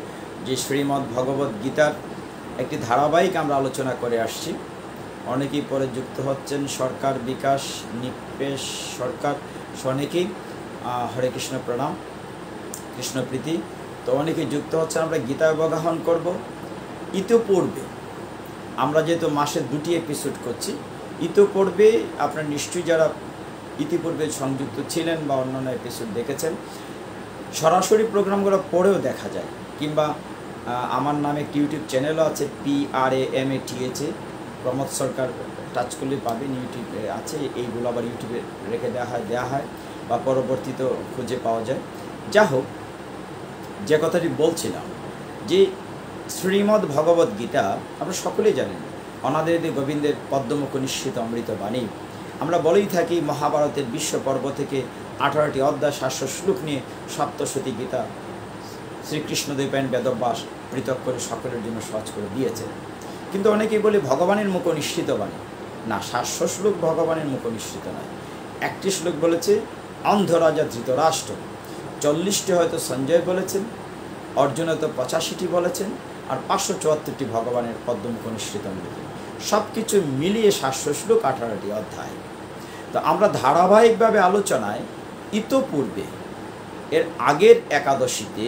যে শ্রীমদ্ ভগবদ্ গীতার একটি ধারাবাহিক আমরা আলোচনা করে আসছি। অনেকেই পরে যুক্ত হচ্ছেন, সরকার বিকাশ, নিপেশ সরকার, অনেকেই হরে কৃষ্ণ, প্রণাম, কৃষ্ণপ্রীতি। তো অনেকেই যুক্ত হচ্ছেন। আমরা গীতা অবগাহন করব। ইতিপূর্বে আমরা যেহেতু মাসে 2টি এপিসোড করছি, ইতিপূর্বে আপনারা নিশ্চয়ই যারা ইতিপূর্বে সংযুক্ত ছিলেন বা অন্যান্য এপিসোড দেখেছেন, সরাসরি প্রোগ্রামগুলো পড়েও দেখা যায়, কিংবা আমার নামে একটি ইউটিউব চ্যানেলও আছে, PRAMATHA, প্রমোদ সরকার টাচ করলে পাবেন, ইউটিউবে আছে। এইগুলো আবার ইউটিউবে রেখে দেওয়া হয়। বা পরবর্তীতে খুঁজে পাওয়া যায়। যা হোক, যে কথাটি বলছিলাম যে শ্রীমদ্ ভগবদ্ গীতা আমরা সকলেই জানেন, অনাদি গোবিন্দের পদ্মমুখ নিঃসৃত অমৃত বাণী। আমরা বলেই থাকি মহাভারতের বিশ্ব পর্ব থেকে 18টি অধ্যায় 700 শ্লোক নিয়ে সপ্তশতী গীতা শ্রীকৃষ্ণদ্বৈপায়ন বেদব্যাস পৃথক করে সকলের জন্য সহজ করে দিয়েছেন। কিন্তু অনেকেই বলে ভগবানের মুখ নিঃসৃত বাণী। না, 700 শ্লোক ভগবানের মুখ নিঃসৃত নয়। একটি শ্লোক বলেছে অন্ধ রাজা ধৃতরাষ্ট্র, 40টি হয়তো সঞ্জয় বলেছেন, অর্জুন হয়তো 85টি বলেছেন, আর 574টি ভগবানের পদ্মমুখ নিঃসৃত অমৃত। সব কিছু মিলিয়ে 700 শ্লোক 18টি অধ্যায়। তো আমরা ধারাবাহিকভাবে আলোচনায় ইতোপূর্বে এর আগের একাদশীতে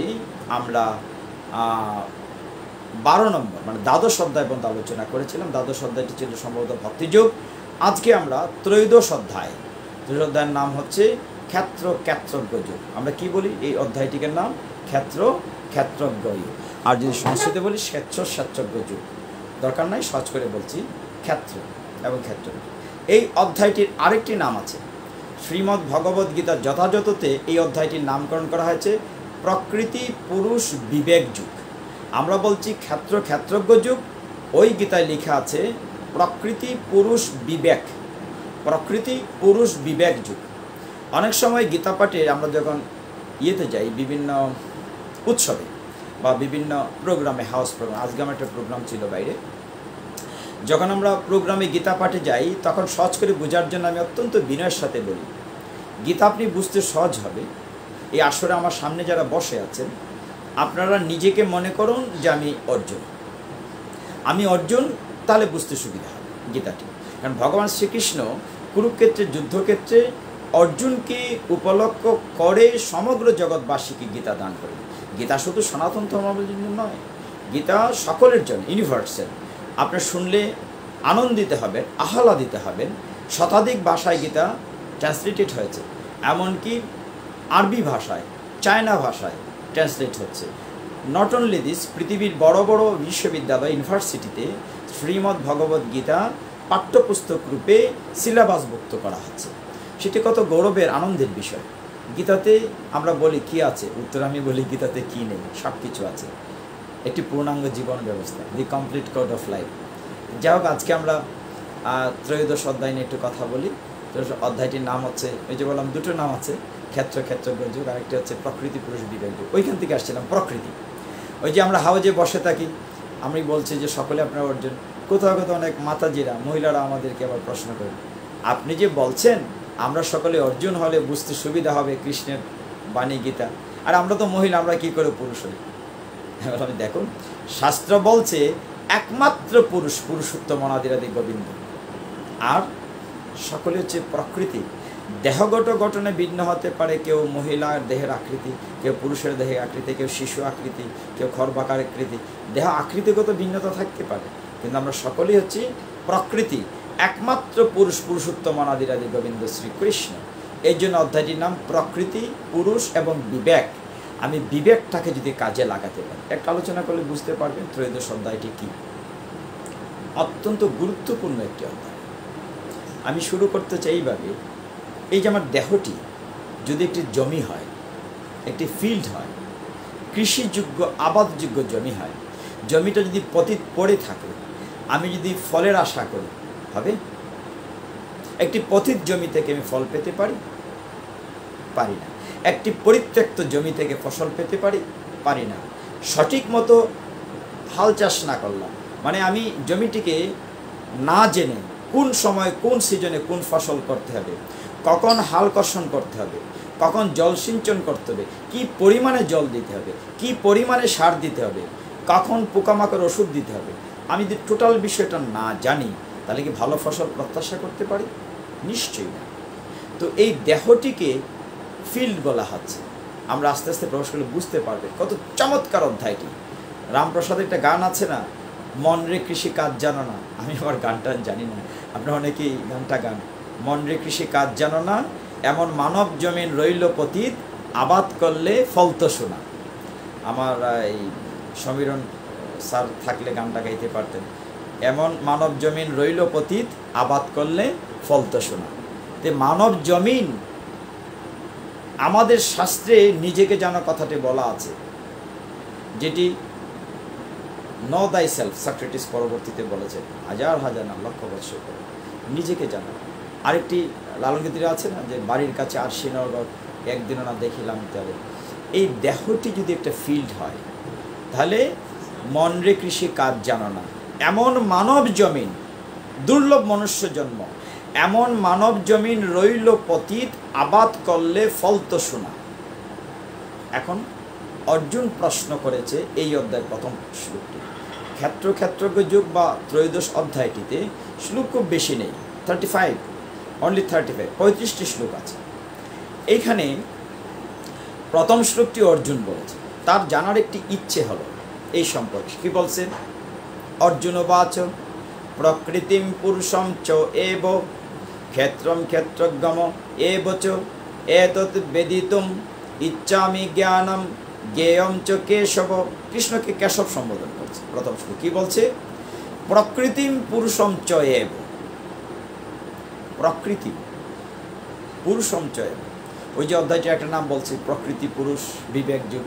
আমরা 12 নম্বর মানে দ্বাদশ অধ্যায় পর্যন্ত আলোচনা করেছিলাম। দ্বাদশ অধ্যায়টি ছিল সম্ভবত ভক্তিযোগ। আজকে আমরা ত্রয়োদশ অধ্যায়, ত্রয়োদশ অধ্যায়ের নাম হচ্ছে ক্ষেত্র ক্ষেত্রজ্ঞ যোগ। আমরা কি বলি এই অধ্যায়টির নাম? ক্ষেত্র ক্ষেত্রজ্ঞ যোগ। আর যদি সংস্কৃতে বলি স্বেচ্ছ স্বেচ্ছজ্ঞ যোগ। দরকার নাই, সহজ করে বলছি, ক্ষেত্র এবং ক্ষেত্রজ্ঞ। এই অধ্যায়টির আরেকটি নাম আছে শ্রীমদ্ ভগবদ্ গীতার যথাযথতে এই অধ্যায়টির নামকরণ করা হয়েছে প্রকৃতি পুরুষ বিবেক যুগ। আমরা বলছি ক্ষেত্র ক্ষেত্রজ্ঞ যুগ, ওই গীতায় লেখা আছে প্রকৃতি পুরুষ বিবেক, প্রকৃতি পুরুষ বিবেক যুগ। অনেক সময় গীতা পাঠে আমরা যখন ইয়েতে যাই, বিভিন্ন উৎসবে বা বিভিন্ন প্রোগ্রামে, হাউস প্রোগ্রাম, আজকে আমার একটা প্রোগ্রাম ছিল বাইরে, যখন আমরা প্রোগ্রামে গীতা পাঠে যাই তখন সহজ করে বোঝার জন্য আমি অত্যন্ত বিনয়ের সাথে বলি, গীতা আপনি বুঝতে সহজ হবে। এই আসরে আমার সামনে যারা বসে আছেন আপনারা নিজেকে মনে করুন যে আমি অর্জুন, তাহলে বুঝতে সুবিধা হবে গীতাটি। কারণ ভগবান শ্রীকৃষ্ণ কুরুক্ষেত্রের যুদ্ধক্ষেত্রে অর্জুনকে উপলক্ষ করে সমগ্র জগৎবাসীকে গীতা দান করেন। গীতা শুধু সনাতন ধর্মের জন্য নয়, গীতা সকলের জন্য, ইউনিভার্সাল। আপনার শুনলে আনন্দিত হবেন, আহ্লাদিত হবেন। শতাধিক ভাষায় গীতা ট্রান্সলেটেড হয়েছে, এমনকি আরবি ভাষায়, চায়না ভাষায় ট্রান্সলেট হচ্ছে। নট অনলি দিস, পৃথিবীর বড় বড় বিশ্ববিদ্যালয়, ইউনিভার্সিটিতে শ্রীমদ্ ভগবদ্ গীতা পাঠ্যপুস্তক রূপে সিলেবাসভুক্ত করা হচ্ছে। সেটি কত গৌরবের, আনন্দের বিষয়। গীতাতে আমরা বলি কি আছে, উত্তর আমি বলি গীতাতে কি নেই, সব কিছু আছে। একটি পূর্ণাঙ্গ জীবন ব্যবস্থা, দি কমপ্লিট কোড অফ লাইফ। যাই হোক, আজকে আমরা ত্রয়োদশ অধ্যায় নিয়ে একটু কথা বলি। অধ্যায়টির নাম হচ্ছে, ওই যে বললাম দুটো নাম আছে, ক্ষেত্র ক্ষেত্রজ্ঞ যুগ, আরেকটি হচ্ছে প্রকৃতি পুরুষ বিবেক যুগ। ওইখান থেকে আসছিলাম প্রকৃতি। ওই যে আমরা হাউজে বসে থাকি, আমি বলছি যে সকলে আপনার অর্জুন। কোথাও কোথাও অনেক মাতাজিরা, মহিলারা আমাদেরকে আবার প্রশ্ন করেন, আপনি যে বলছেন আমরা সকলে অর্জুন হলে বুঝতে সুবিধা হবে কৃষ্ণের বাণী গীতা, আর আমরা তো মহিলা, আমরা কি করে পুরুষ হই? এবার আমি দেখুন, শাস্ত্র বলছে একমাত্র পুরুষ, পুরুষোত্তম অনাদিরাদি গোবিন্দ, আর সকলে হচ্ছে প্রকৃতি। দেহগত গঠনে ভিন্ন হতে পারে, কেউ মহিলার দেহের আকৃতি, কেউ পুরুষের দেহের আকৃতি, কেউ শিশু আকৃতি, কেউ খর্বাকার আকৃতি, দেহ আকৃতিগত ভিন্নতা থাকতে পারে, কিন্তু আমরা সকলেই হচ্ছি প্রকৃতি। একমাত্র পুরুষ, পুরুষোত্তম অনাদিরাদি গোবিন্দ শ্রীকৃষ্ণ। এই জন্য অধ্যায়টির নাম প্রকৃতি পুরুষ এবং বিবেক। আমি বিবেকটাকে যদি কাজে লাগাতে পারি, একটা আলোচনা করলে বুঝতে পারবেন ত্রয়োদশ অধ্যায়টি কী। অত্যন্ত গুরুত্বপূর্ণ একটি অধ্যায়। আমি শুরু করতে চাই এইভাবে, এই যে আমার দেহটি যদি একটি জমি হয়, একটি ফিল্ড হয়, কৃষিযোগ্য আবাদযোগ্য জমি হয়, জমিটা যদি পতিত পড়ে থাকে, আমি যদি ফলের আশা করি, হবে? একটি পতিত জমি থেকে আমি ফল পেতে পারি? পারি না। একটি পরিত্যক্ত জমি থেকে ফসল পেতে পারি? পারি না। সঠিক মতো হাল চাষ না করলাম, মানে আমি জমিটিকে না জেনে কোন সময় কোন সিজনে কোন ফসল করতে হবে, কখন হাল কর্ষণ করতে হবে, কখন জল সিঞ্চন করতে হবে, কি পরিমাণে জল দিতে হবে, কি পরিমাণে সার দিতে হবে, কখন পোকামাকড় ওষুধ দিতে হবে, আমি যদি টোটাল বিষয়টা না জানি তাহলে কি ভালো ফসল প্রত্যাশা করতে পারি? নিশ্চয়ই না। তো এই দেহটিকে ফিল্ড বলা হচ্ছে। আমরা আস্তে আস্তে প্রবেশ করলে বুঝতে পারবে কত চমৎকার অধ্যায়টি। রামপ্রসাদ একটা গান আছে না, মন রে কৃষি কাজ জানো না। আমি আমার গানটা জানি না, আপনারা অনেকেই গানটা গান। মন রে কৃষি কাজ জানো না, এমন মানব জমিন রইল পতিত, আবাদ করলে ফল তো শোনা। আমার এই সমীরণ স্যার থাকলে গানটা গাইতে পারতেন। এমন মানব জমিন রইল পতিত, আবাদ করলে ফল তো শোনা। তে মানব জমিন আমাদের শাস্ত্রে নিজেকে জানা কথাটি বলা আছে, যেটি নো দাই সেলফ সক্রেটিস পরবর্তীতে বলেছেন হাজার হাজার না লক্ষ বৎসর পরে, নিজেকে জানা। আরেকটি লালনগীতির আছে না, যে বাড়ির কাছে আর সিনগর একদিনও না দেখিলাম তবে। এই দেহটি যদি একটা ফিল্ড হয়, তাহলে মন রে কৃষি কাজ জানো না, এমন মানব জমিন, দুর্লভ মনুষ্য জন্ম, এমন মানব জমিন রইল পতিত, আবাদ করলে ফল তো শোনা। এখন অর্জুন প্রশ্ন করেছে এই অধ্যায়ের প্রথম শ্লোকটি। ক্ষেত্রজ্ঞ যুগ বা ত্রয়োদশ অধ্যায়টিতে শ্লোক খুব বেশি নেই, 35, অনলি 35, 35টি শ্লোক আছে। এইখানে প্রথম শ্লোকটি অর্জুন বলেছে, তার জানার একটি ইচ্ছে হলো এই সম্পর্কে। কি বলছে? অর্জুন বাচ প্রকৃতিম পুরুষম চ এব ক্ষেত্রম ক্ষেত্রজ্ঞম এব চ এতৎ বেদিতুম ইচ্ছামি জ্ঞানম জ্ঞেয়ম চ কেশব। কৃষ্ণকে কেশব সম্বোধন করছে প্রথম শ্লোক। কি বলছে? প্রকৃতিম পুরুষম চ এব, প্রকৃতি পুরুষম চ এব। ওই যে অধ্যায়টির একটা নাম বলছে প্রকৃতি পুরুষ বিবেক যুগ।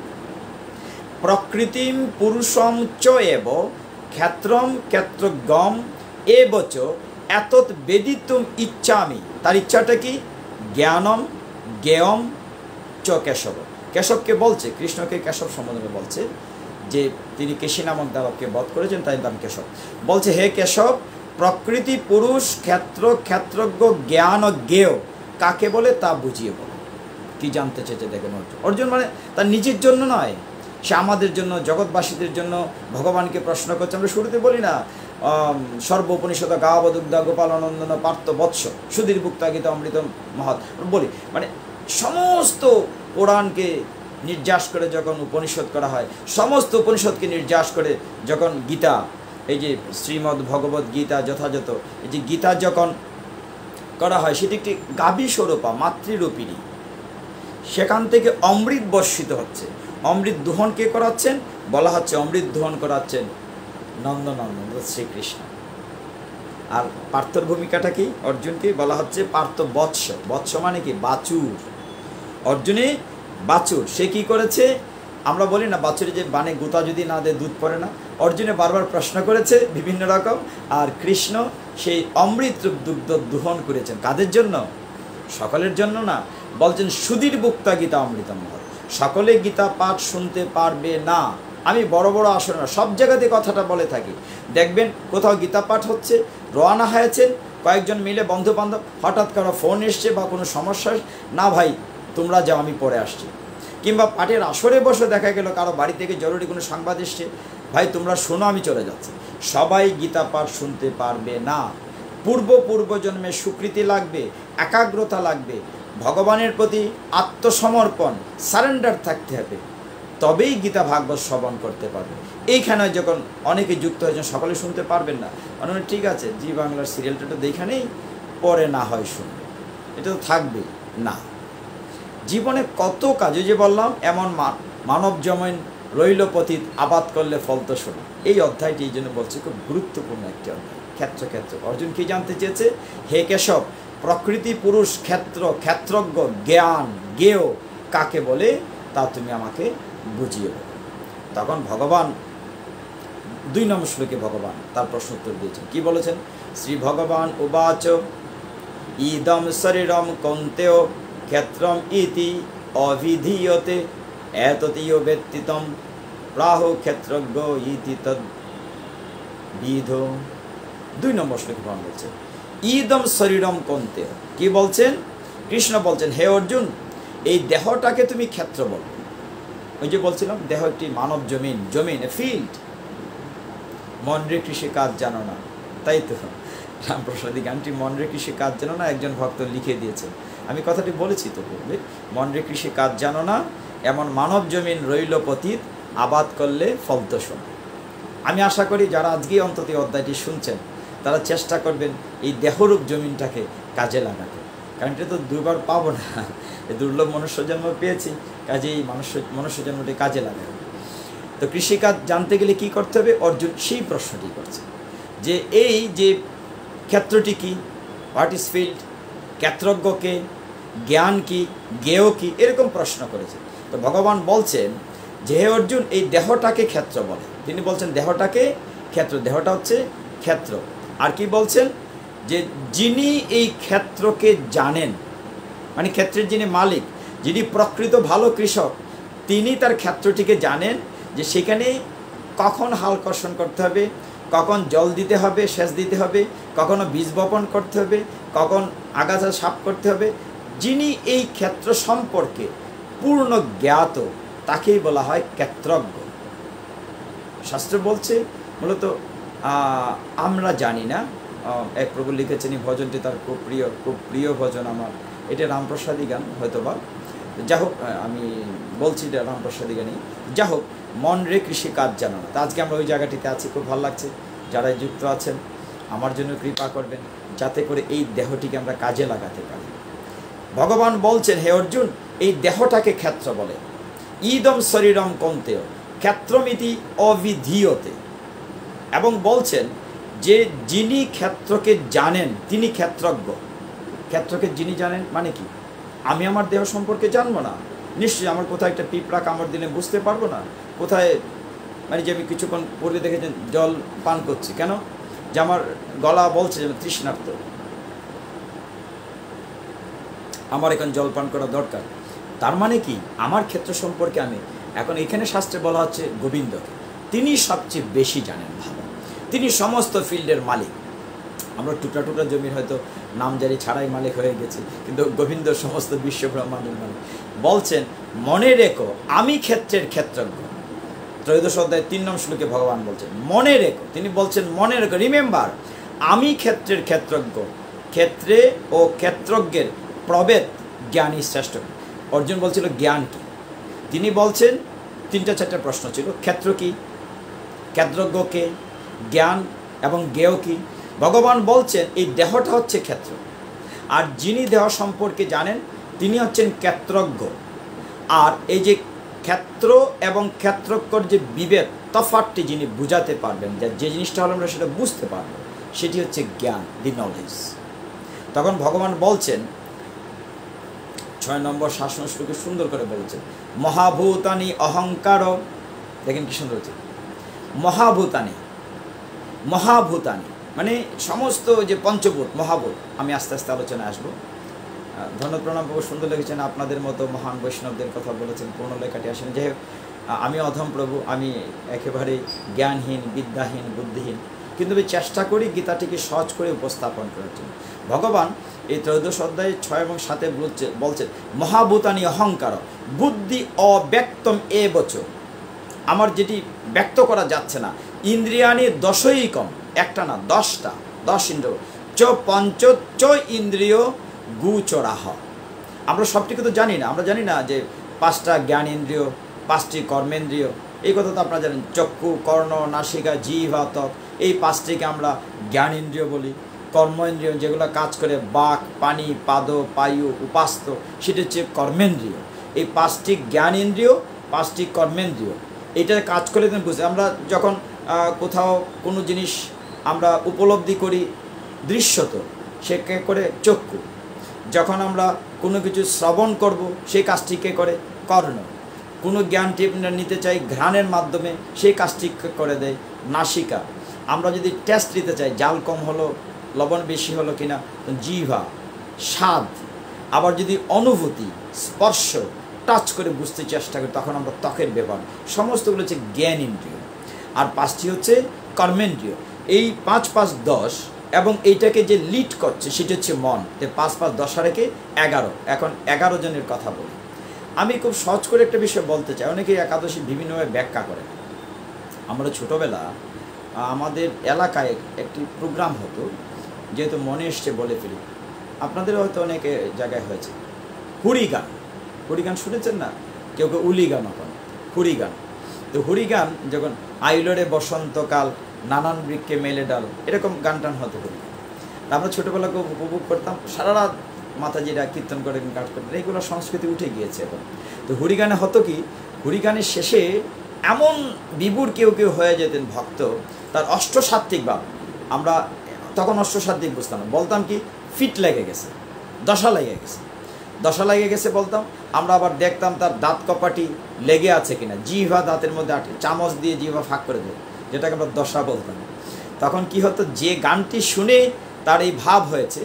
প্রকৃতিম পুরুষম চ এব ক্ষেত্রম ক্ষেত্রজ্ঞম এব চ এতৎ বেদিতুম ইচ্ছামি। তার ইচ্ছাটা কি? জ্ঞানম জ্ঞেয়ম চ কেশব। কেশবকে বলছে, কৃষ্ণকে কেশব সম্বোধনে বলছে যে তিনি কেশী নামক দানবকে বধ করেছেন, তাই নাম কেশব। বলছে হে কেশব, প্রকৃতি পুরুষ ক্ষেত্র ক্ষেত্রজ্ঞ জ্ঞান ও জ্ঞেয় কাকে বলে তা বুঝিয়ে বলো। কি জানতে চেয়েছে দেখেন অর্জুন। অর্জুন মানে তার নিজের জন্য নয়, সে আমাদের জন্য, জগৎবাসীদের জন্য ভগবানকে প্রশ্ন করছে। আমরা শুরুতে বলি না, সর্ব উপনিষদ গাবদুগ্ধ গোপালনন্দন পার্থ বৎস সুধীর ভুক্তা গীতা অমৃত মহৎ বলি, মানে সমস্ত পুরাণকে নির্যাস করে যখন উপনিষদ করা হয়, সমস্ত উপনিষদকে নির্যাস করে যখন গীতা, এই যে শ্রীমদ্ ভগবত গীতা যথাযথ এই যে গীতা যখন করা হয়, সেটি একটি গাভী স্বরূপা মাতৃরূপিণী, সেখান থেকে অমৃত বর্ষিত হচ্ছে। অমৃত দোহন কে করাচ্ছেন? বলা হচ্ছে অমৃত দোহন করাচ্ছেন নন্দনন্দন শ্রীকৃষ্ণ। আর পার্থর ভূমিকাটা কি? অর্জুনকে বলা হচ্ছে পার্থ বৎস। বৎস মানে কি? বাছুর। অর্জুনে বাছুর। সে কি করেছে? আমরা বলি না বাছুরে যে বানে গোতা যদি না দেয় দুধ পড়ে না। অর্জুনে বারবার প্রশ্ন করেছে বিভিন্ন রকম, আর কৃষ্ণ সেই অমৃত দুগ্ধ দোহন করেছেন। কাদের জন্য? সকলের জন্য না। বলছেন সুধীর ভুক্তা গীতা অমৃতম মহৎ। সকলে গীতা পাঠ শুনতে পারবে না। আমি বড় বড় আসনে সব জায়গাতে কথাটা বলে থাকি। দেখবেন কোথাও গীতা পাঠ হচ্ছে, রওনা হয়েছেন কয়েকজন মিলে বন্ধু বান্ধব, হঠাৎ করে ফোন এসছে বা কোনো সমস্যা, না ভাই তোমরা যাও আমি পরে আসছি। কিংবা পাঠের আসরে বসে দেখা গেল কারো বাড়ি থেকে জরুরি কোনো সংবাদ এসছে, ভাই তোমরা শোনো আমি চলে যাচ্ছি। সবাই গীতা পাঠ শুনতে পারবে না। পূর্বজন্মে স্বীকৃতি লাগবে, একাগ্রতা লাগবে, ভগবানের প্রতি আত্মসমর্পণ, সারেন্ডার থাকতে হবে, তবেই গীতা ভাগবত শ্রবণ করতে পারবে। এইখানে যখন অনেকে যুক্ত হয়েছেন সকলে শুনতে পারবেন না, মানে ঠিক আছে জি বাংলার সিরিয়ালটা তো দেখে নেই, পরে না হয় শুনবে, এটা তো থাকবেই না। জীবনে কত কাজ, যে বললাম এমন মানব জমিন রইল পতিত, আবাদ করলে ফল তো শোনা। এই অধ্যায়টি এই জন্য বলছে খুব গুরুত্বপূর্ণ একটি অধ্যায়। ক্ষেত্র অর্জুন কি জানতে চেয়েছে? হে কেশব, প্রকৃতি পুরুষ ক্ষেত্র ক্ষেত্রজ্ঞ জ্ঞান জ্ঞেয় কাকে বলে তা তুমি আমাকে বুঝিয়ে বলো। তখন ভগবান 2 নম্বর শ্লোকে ভগবান তার প্রশ্ন উত্তর দিয়েছেন। কি বলেছেন? শ্রী ভগবান উবাচ ইদম শরীরম কৌন্তেয় ক্ষেত্রম ইতি অভিধীয়তে এততীয় ব্যক্তিতম প্রাহ ক্ষেত্রজ্ঞ ইতি তদ্বিধ। 2 নম্বর শ্লোকে ভগবান বলছেন ইদম শরীরম কৌন্তেয়। কি বলছেন? কৃষ্ণ বলছেন হে অর্জুন, এই দেহটাকে তুমি ক্ষেত্র বলো। ওই যে বলছিলাম দেহ একটি মানব জমিন, ফিল্ড। মন রে কৃষি কাজ জানো না, তাই তো রামপ্রসাদী গানটি মন রে কৃষি কাজ জানো না একজন ভক্ত লিখে দিয়েছে। আমি কথাটি বলেছি তো পূর্বে, মন রে কৃষি কাজ জানো না, এমন মানব জমিন রইল পতিত, আবাদ করলে ফল তো শোনা। আমি আশা করি যারা আজকে অন্তত অধ্যায়টি শুনছেন তারা চেষ্টা করবেন এই দেহরূপ জমিনটাকে কাজে লাগাতে, কারণ এটা তো 2বার পাবো না, এই দুর্লভ মনুষ্য জন্ম পেয়েছি, কাজেই মনুষ্য জন্মটি কাজে লাগাবে। তো কৃষিকাজ জানতে গেলে কি করতে হবে? অর্জুন সেই প্রশ্নটি করছে যে এই যে ক্ষেত্রটি কি, হোয়াট ইজ ফিল্ড, ক্ষেত্রজ্ঞকে, জ্ঞান কি, জ্ঞেয় কি, এরকম প্রশ্ন করেছে। তো ভগবান বলছেন যে হে অর্জুন, এই দেহটাকে ক্ষেত্র বলে। তিনি বলছেন দেহটাকে ক্ষেত্র, দেহটা হচ্ছে ক্ষেত্র। আর কি বলছেন, যে যিনি এই ক্ষেত্রকে জানেন, মানে ক্ষেত্রের যিনি মালিক, যিনি প্রকৃত ভালো কৃষক, তিনি তার ক্ষেত্রটিকে জানেন যে সেখানে কখন হাল কর্ষণ করতে হবে, কখন জল দিতে হবে, সেচ দিতে হবে, কখনো বীজ বপন করতে হবে, কখন আগাছা সাফ করতে হবে। যিনি এই ক্ষেত্র সম্পর্কে পূর্ণ জ্ঞাত, তাকেই বলা হয় ক্ষেত্রজ্ঞ। শাস্ত্র বলছে মূলত আমরা জানি না। এক প্রভু লিখেছেন এই ভজনটি তার খুব প্রিয় ভজন আমার, এটা রামপ্রসাদী গান হয়তোবা। যা হোক, আমি বলছি এটা রামপ্রসাদী গানই। যা হোক, মন রে কৃষি কাজ জানো না। তো আজকে আমরা ওই জায়গাটিতে আছি, খুব ভালো লাগছে। যারা যুক্ত আছেন আমার জন্য কৃপা করবেন, যাতে করে এই দেহটিকে আমরা কাজে লাগাতে পারি। ভগবান বলছেন হে অর্জুন, এই দেহটাকে ক্ষেত্র বলে। ইদম শরীরম কন্তেয় ক্ষেত্রমিতি অবিধীয়তে। এবং বলছেন যে যিনি ক্ষেত্রকে জানেন তিনি ক্ষেত্রজ্ঞ। ক্ষেত্রকে যিনি জানেন মানে কি, আমি আমার দেহ সম্পর্কে জানবো না? নিশ্চয়ই আমার কোথায় একটা পিঁপড়া কামড় দিলে বুঝতে পারবো না? কোথায়, মানে যে আমি কিছুক্ষণ পূর্বে দেখেছেন জল পান করছি, কেন? যে আমার গলা বলছে যে তৃষ্ণার্ত, আমার এখন জল পান করা দরকার। তার মানে কি, আমার ক্ষেত্র সম্পর্কে আমি এখন, এখানে শাস্ত্রে বলা হচ্ছে গোবিন্দকে, তিনি সবচেয়ে বেশি জানেন ভালো, তিনি সমস্ত ফিল্ডের মালিক। আমরা টুকরা টুকরা জমির হয়তো নামজারি ছাড়াই মালিক হয়ে গেছি, কিন্তু গোবিন্দ সমস্ত বিশ্ব ব্রহ্মাণ্ডের মালিক। বলছেন মনে রেখো আমি ক্ষেত্রের ক্ষেত্রজ্ঞ। ত্রয়োদশ অধ্যায় 3 নং শ্লোকে ভগবান বলছেন মনে রেখো, তিনি বলছেন মনে রেখো, রিমেম্বার, আমি ক্ষেত্রের ক্ষেত্রজ্ঞ। ক্ষেত্রে ও ক্ষেত্রজ্ঞের প্রভেদ জ্ঞানী শ্রেষ্ঠ। অর্জুন বলছিল জ্ঞান কি, তিনি বলছেন 3-4টা প্রশ্ন ছিল, ক্ষেত্র কি, ক্ষেত্রজ্ঞ কে, জ্ঞান এবং জ্ঞেয় কি। ভগবান বলছেন এই দেহটা হচ্ছে ক্ষেত্র, আর যিনি দেহ সম্পর্কে জানেন তিনি হচ্ছেন ক্ষেত্রজ্ঞ। আর এই যে ক্ষেত্র এবং ক্ষেত্রজ্ঞর যে বিভেদ তফাৎটি যিনি বুঝাতে পারবেন, যে জিনিসটা হলো আমরা সেটা বুঝতে পারবো, সেটি হচ্ছে জ্ঞান, দি নলেজ। তখন ভগবান বলছেন 6 নম্বর শাসন শ্লোকে সুন্দর করে বলেছেন মহাভূতানি অহংকার। দেখেন কি সুন্দর হচ্ছে, মহাভূতানি, মহাভূতানি মানে সমস্ত যে পঞ্চভূত, মহাভূত। আমি আস্তে আস্তে আলোচনায় আসবো। ধন্যবাদ, প্রণাম, বহু সুন্দর লেগেছেন। আপনাদের মতো মহান বৈষ্ণবদের কথা বলেছেন, পূর্ণ লেখাটি আসেন। যাই হোক, আমি অধম প্রভু, আমি একেবারে জ্ঞানহীন, বিদ্যাহীন, বুদ্ধিহীন, কিন্তু আমি চেষ্টা করি গীতাটিকে সহজ করে উপস্থাপন করার জন্য। ভগবান এই ত্রয়োদশ অধ্যায়ে 6 এবং 7 বলছেন মহাভূতানি অহংকার বুদ্ধি অব্যক্তম এ বচ। আমার যেটি ব্যক্ত করা যাচ্ছে না, ইন্দ্রিয়ানি দশই কম, একটা না 10টা, 10 ইন্দ্রিয়, পঞ্চ ইন্দ্রিয় গুচরাহ। আমরা সবটিকে তো জানি না, আমরা জানি না যে 5টা জ্ঞান ইন্দ্রিয়, 5টি কর্মেন্দ্রিয়, এই কথা তো আপনারা জানেন। চক্ষু, কর্ণ, নাসিকা, জিহ্বা, ত্বক, এই 5টিকে আমরা জ্ঞান ইন্দ্রিয় বলি। কর্মেন্দ্রিয় যেগুলো কাজ করে, বাক, পানি, পাদ, পায়ু, উপাস্ত, সেটা হচ্ছে কর্মেন্দ্রিয়। এই 5টি জ্ঞান ইন্দ্রিয়, 5টি কর্মেন্দ্রিয়, এটা কাজ করে তুমি বুঝতে। আমরা যখন কোথাও কোনো জিনিস আমরা উপলব্ধি করি দৃশ্যত, সে কে করে চক্ষু। যখন আমরা কোনো কিছু শ্রবণ করব, সেই কাজটি কে করে কর্ণ। কোনো জ্ঞানটি নিতে চাই ঘ্রাণের মাধ্যমে, সেই কাজটি করে দেয় নাসিকা। আমরা যদি টেস্ট নিতে চাই, জাল কম হলো, লবণ বেশি হলো কিনা, জিহ্বা, স্বাদ। আবার যদি অনুভূতি, স্পর্শ, টাচ করে বুঝতে চেষ্টা করি, তখন আমরা ত্বকের ব্যবহার। সমস্তগুলো হচ্ছে জ্ঞান ইন্দ্রিয়, আর 5টি হচ্ছে কর্মেন্দ্রিয়। এই 5, 5, 10 এবং এইটাকে যে লিড করছে সেটা হচ্ছে মন। 5, 5, 10 রেখে 11। এখন 11 জনের কথা বলি। আমি খুব সহজ করে একটা বিষয় বলতে চাই। অনেকেই একাদশী বিভিন্নভাবে ব্যাখ্যা করে। আমরা ছোটোবেলা আমাদের এলাকায় একটি প্রোগ্রাম হতো, যেহেতু মনে এসছে বলে ফেলি, আপনাদের হয়তো অনেক জায়গায় হয়েছে। হুড়ি গান, হুড়ি গান শুনেছেন না? কেউ কেউ উলি গান, এখন হুড়ি গান। তো হুড়ি গান যখন আইলরে বসন্তকাল নানান বৃক্ষে মেলে ডাল, এরকম গান টান হতো হুড়ি গান। আমরা ছোটোবেলাকে উপভোগ করতাম, সারা রাত মাতাজিরা কীর্তন করে কাজ করতেন। এইগুলো সংস্কৃতি উঠে গিয়েছে এখন। তো হুড়ি গানে হতো কি, হুড়ি গানের শেষে এমন বিভুর কেউ কেউ হয়ে যেতেন ভক্ত, তার অষ্টসাত্ত্বিক ভাব। আমরা তখন অষ্টসাত্ত্বিক বুঝতাম না, বলতাম কি ফিট লেগে গেছে, দশা লেগে গেছে। দশা লেগে গেছে বলতাম, আমরা আবার দেখতাম তার দাঁত কপাটি লেগে আছে কিনা, জিহ্বা দাঁতের মধ্যে আটে, চামচ দিয়ে জিহ্বা ফাঁক করে দেয়, যেটাকে আমরা দশা বলতাম। তখন কি হতো, যে গানটি শুনে তার এই ভাব হয়েছে,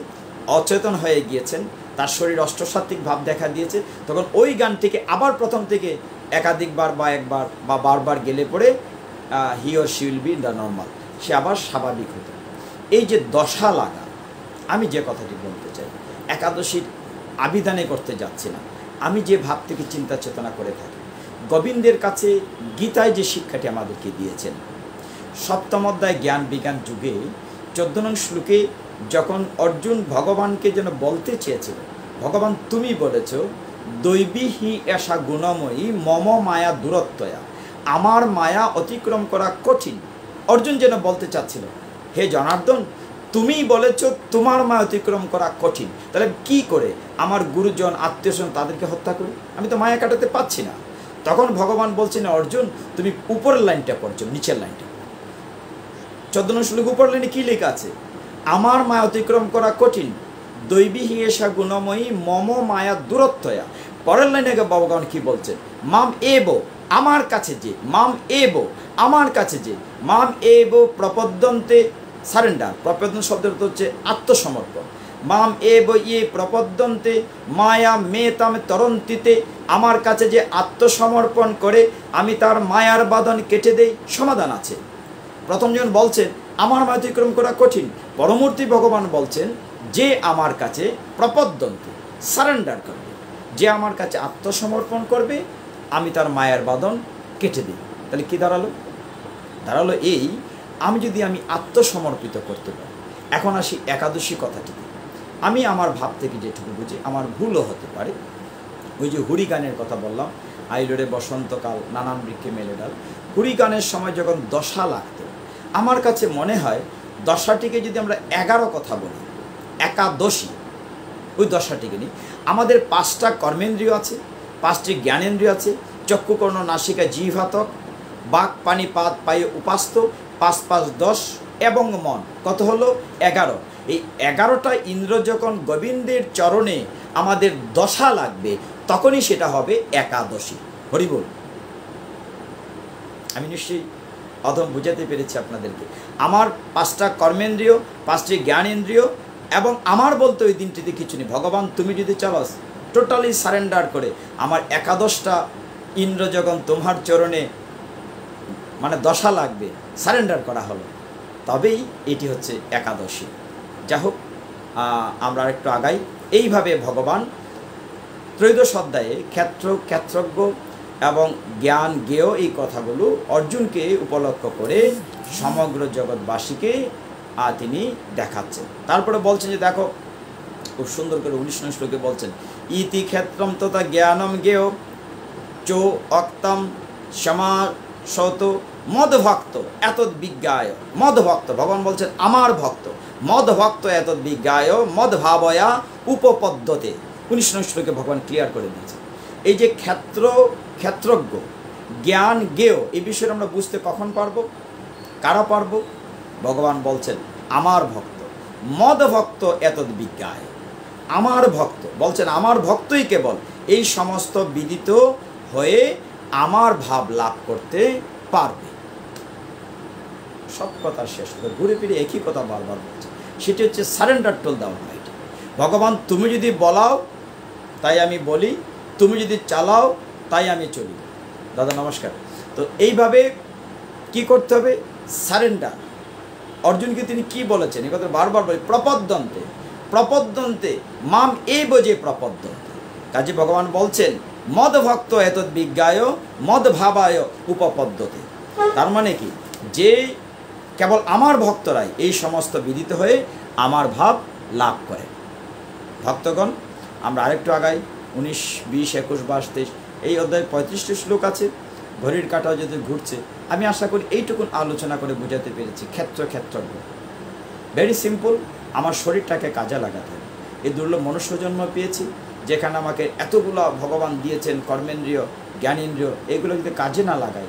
অচেতন হয়ে গিয়েছেন, তার শরীর অষ্টসাত্ত্বিক ভাব দেখা দিয়েছে, তখন ওই গানটিকে আবার প্রথম থেকে একাধিকবার বা একবার বা বারবার গেলে পরে he or she will be the normal, সে আবার স্বাভাবিক হতো। এই যে দশা লাগা, আমি যে কথাটি বলতে চাই, একাদশীর আবিধানে করতে যাচ্ছি না, আমি যে ভাব থেকে চিন্তা চেতনা করে থাকি, গোবিন্দের কাছে গীতায় যে শিক্ষাটি আমাদেরকে দিয়েছেন, সপ্তম অধ্যায় জ্ঞান বিজ্ঞান যুগে 14 নং শ্লোকে যখন অর্জুন ভগবানকে যেন বলতে চেয়েছিল, ভগবান তুমি বলেছ দৈবী হি এষা গুণময়ী মম মায়া দূরত্বয়া, আমার মায়া অতিক্রম করা কঠিন। অর্জুন যেন বলতে চাচ্ছিল, হে জনার্দন তুমিই বলেছ তোমার মায়া অতিক্রম করা কঠিন, তাহলে কি করে আমার গুরুজন আত্মীয়স্বজন তাদেরকে হত্যা করি, আমি তো মায়া কাটাতে পারছি না। তখন ভগবান বলছেন, অর্জুন তুমি উপরের লাইনটা পড়ছো, নিচের লাইনটা 14 নং শ্লোক উপর লাইনে কি লেখা আছে, আমার মায়া অতিক্রম করা কঠিন, দৈবী হিয়েষা গুণময়ী মম মায়া দূরত্বয়া। পরের লাইনে ভগবান কি বলছেন, মাম এব আমার কাছে যে, মাম এব আমার কাছে যে, মাম এব প্রপদ্যন্তে সারেন্ডার, প্রপদ্যন শব্দের অর্থ হচ্ছে আত্মসমর্পণ, মাম এব ইয়ে প্রপদ্যন্তে মায়া মে তাম তরন্তিতে, আমার কাছে যে আত্মসমর্পণ করে আমি তার মায়ার বাঁধন কেটে দেই, সমাধান আছে। প্রথম জন বলছেন আমার মায়া অতিক্রম করা কঠিন, পরমূর্তি ভগবান বলছেন যে আমার কাছে প্রপদ্যন্তে সারেন্ডার করবে, যে আমার কাছে আত্মসমর্পণ করবে আমি তার মায়ার বাঁধন কেটে দিই। তাহলে কি দাঁড়ালো, দাঁড়ালো এই, আমি আত্মসমর্পিত করতে পারি। এখন আসি একাদশী কথাটিতে, আমি আমার ভাব থেকে যেটুকু বুঝি, আমার ভুলও হতে পারে। ওই যে হুরি গানের কথা বললাম, আইলোরে বসন্তকাল নানান বৃক্ষে মেলে ডাল, হুরি গানের সময় যখন দশা লাগতো, আমার কাছে মনে হয় দশাটিকে যদি আমরা 11 কথা বলি, একাদশী, ওই দশাটিকে নিই। আমাদের 5টা কর্মেন্দ্রিয় আছে, 5টি জ্ঞানেন্দ্রিয় আছে, চক্ষু কর্ণ নাসিকা জিহ্বাতক, বাক পানি পাত পায়ে উপাস্ত, 5 5 10 এবং মন, কত হলো 11। এই 11টা ইন্দ্র যখন গোবিন্দের চরণে আমাদের দশা লাগবে, তখনই সেটা হবে একাদশী। হরি বল। আমি নিশ্চয়ই অধম বুঝাতে পেরেছি আপনাদেরকে। আমার 5টা কর্মেন্দ্রিয়, 5টি জ্ঞানেন্দ্রিয় এবং আমার বলতে ওই দিনটিতে কিছু নেই। ভগবান তুমি যদি চালাস, টোটালি সারেন্ডার করে আমার 11টা ইন্দ্র যখন তোমার চরণে মানে দশা লাগবে, সারেন্ডার করা হলো, তবেই এটি হচ্ছে একাদশী। যা হোক, আমরা একটু আগাই। এইভাবে ভগবান ত্রয়োদশ অধ্যায়ে ক্ষেত্রজ্ঞ এবং জ্ঞান জ্ঞেয় এই কথাগুলো অর্জুনকে উপলক্ষ করে সমগ্র জগৎবাসীকে তিনি দেখাচ্ছেন। তারপরে বলছেন যে দেখো, খুব সুন্দর করে 19 নং শ্লোকে বলছেন, ইতি ক্ষেত্রম তথা জ্ঞানম জ্ঞেয় চো অক্তম সমাসত মদভক্ত এতদ বিজ্ঞায়, মদভক্ত ভগবান বলছেন আমার ভক্ত, মদভক্ত এতদ বিজ্ঞায় মদভাবয়া উপপদ্যতে। 19 নং শ্লোকে ভগবান ক্লিয়ার করে দিয়েছে। এই যে ক্ষেত্রজ্ঞ জ্ঞান জ্ঞেয়, এই বিষয়ে আমরা বুঝতে কখন পারবো, কারা পারবো? ভগবান বলছেন আমার ভক্ত, মদভক্ত এতদ বিজ্ঞায়, আমার ভক্ত বলছেন আমার ভক্তই কেবল এই সমস্ত বিদিত হয়ে আমার ভাব লাভ করতে পারবে। সব কথা শেষ করে ঘুরে ফিরে একই কথা বারবার বলছে, সেটি হচ্ছে সারেন্ডার টু দ্য অলমাইটি। ভগবান তুমি যদি বলাও তাই আমি বলি, তুমি যদি চালাও তাই আমি চলি। দাদা নমস্কার। তো এইভাবে কি করতে হবে, সারেন্ডার। অর্জুনকে তিনি কি বলেছেন, এই কথা বারবার বলি, প্রপদ্যন্তে, প্রপদ্যন্তে মাম এই বোঝে প্রপদ্যন্তে। কাজে ভগবান বলছেন মদভক্ত এতদ বিজ্ঞায় মদভাবায় উপপদ্যতে। তার মানে কি, যে কেবল আমার ভক্তরাই এই সমস্ত বিদিত হয়ে আমার ভাব লাভ করে। ভক্তগণ, আমরা আরেকটু আগাই। 19, 20, 21, 22, 23 এই অধ্যায়ে 35টি শ্লোক আছে। ঘড়ির কাঁটাও যদি ঘুরছে, আমি আশা করি এইটুকুন আলোচনা করে বোঝাতে পেরেছি। ক্ষেত্রজ্ঞ ভেরি সিম্পল, আমার শরীরটাকে কাজে লাগাতে হবে। এই দুর্লভ মনুষ্য জন্ম পেয়েছি, যেখানে আমাকে এতগুলো ভগবান দিয়েছেন কর্মেন্দ্রিয়, জ্ঞানেন্দ্রিয়, এগুলো যদি কাজে না লাগাই,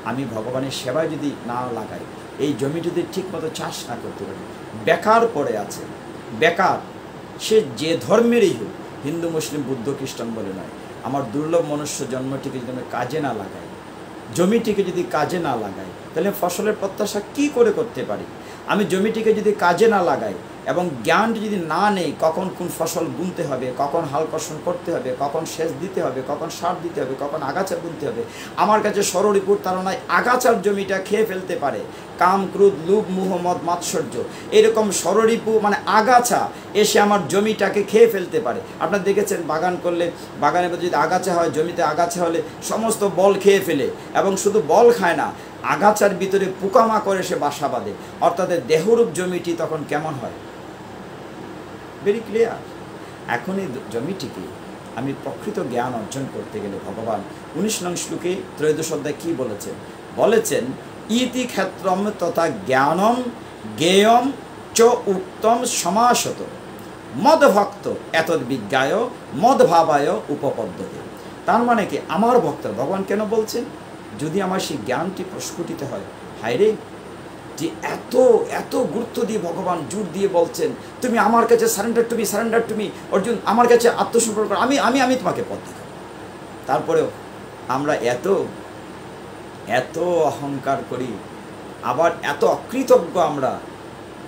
আমি ভগবানের সেবায় যদি না লাগাই, এই জমি যদি ঠিকমতো চাষ না করতে পারি, বেকার পড়ে আছে। বেকার সে যে ধর্মেরই হোক, হিন্দু মুসলিম বুদ্ধ খ্রিস্টান বলে নয়, আমার দুর্লভ মনুষ্য জন্মটিকে যদি আমি কাজে না লাগাই, জমিটিকে যদি কাজে না লাগাই, তাহলে ফসলের প্রত্যাশা কি করে করতে পারি? আমি জমিটিকে যদি কাজে না লাগাই এবং জ্ঞানটি যদি না নেই, কখন কোন ফসল বুনতে হবে, কখন হাল কষণ করতে হবে, কখন সেচ দিতে হবে, কখন সার দিতে হবে, কখন আগাছা বুনতে হবে, আমার কাছে ষড়রিপুর তাড়নায় আগাছার জমিটা খেয়ে ফেলতে পারে। কাম, ক্রোধ, লোভ, মোহ, মদ, মাৎসর্য, এরকম ষড়রিপু মানে আগাছা এসে আমার জমিটাকে খেয়ে ফেলতে পারে। আপনারা দেখেছেন বাগান করলে, বাগানের মধ্যে যদি আগাছা হয়, জমিতে আগাছা হলে সমস্ত বল খেয়ে ফেলে, এবং শুধু বল খায় না, আগাছার ভিতরে পোকামাকড় এসে বাসা বাঁধে, অর্থাৎ দেহরূপ জমিটি তখন কেমন হয়? Very clear. এখন এই জমিটিকে আমি প্রকৃত জ্ঞান অর্জন করতে গেলে ভগবান 19 নং শ্লোকে 13 অধ্যায় কী বলেছেন? বলেছেন ইতি ক্ষেত্রম তথা জ্ঞানম জ্ঞেয়ম চ উক্তম সমাসত মদভক্ত এতদ বিজ্ঞায় মদভাবায় উপপদ্যতে। তার মানে কি, আমার ভক্তরা, ভগবান কেন বলছেন? যদি আমার সেই জ্ঞানটি প্রস্ফুটিত হয়। হায়রে, যে এত এত গুরুত্ব দিয়ে ভগবান জোর দিয়ে বলছেন, তুমি আমার কাছে সারেন্ডার টু মি অর্জুন, আমার কাছে আত্মসমর্পণ করো, আমি আমি আমি তোমাকে পথ দেখাবো। তারপরেও আমরা এত এত অহংকার করি, আবার এত অকৃতজ্ঞ আমরা।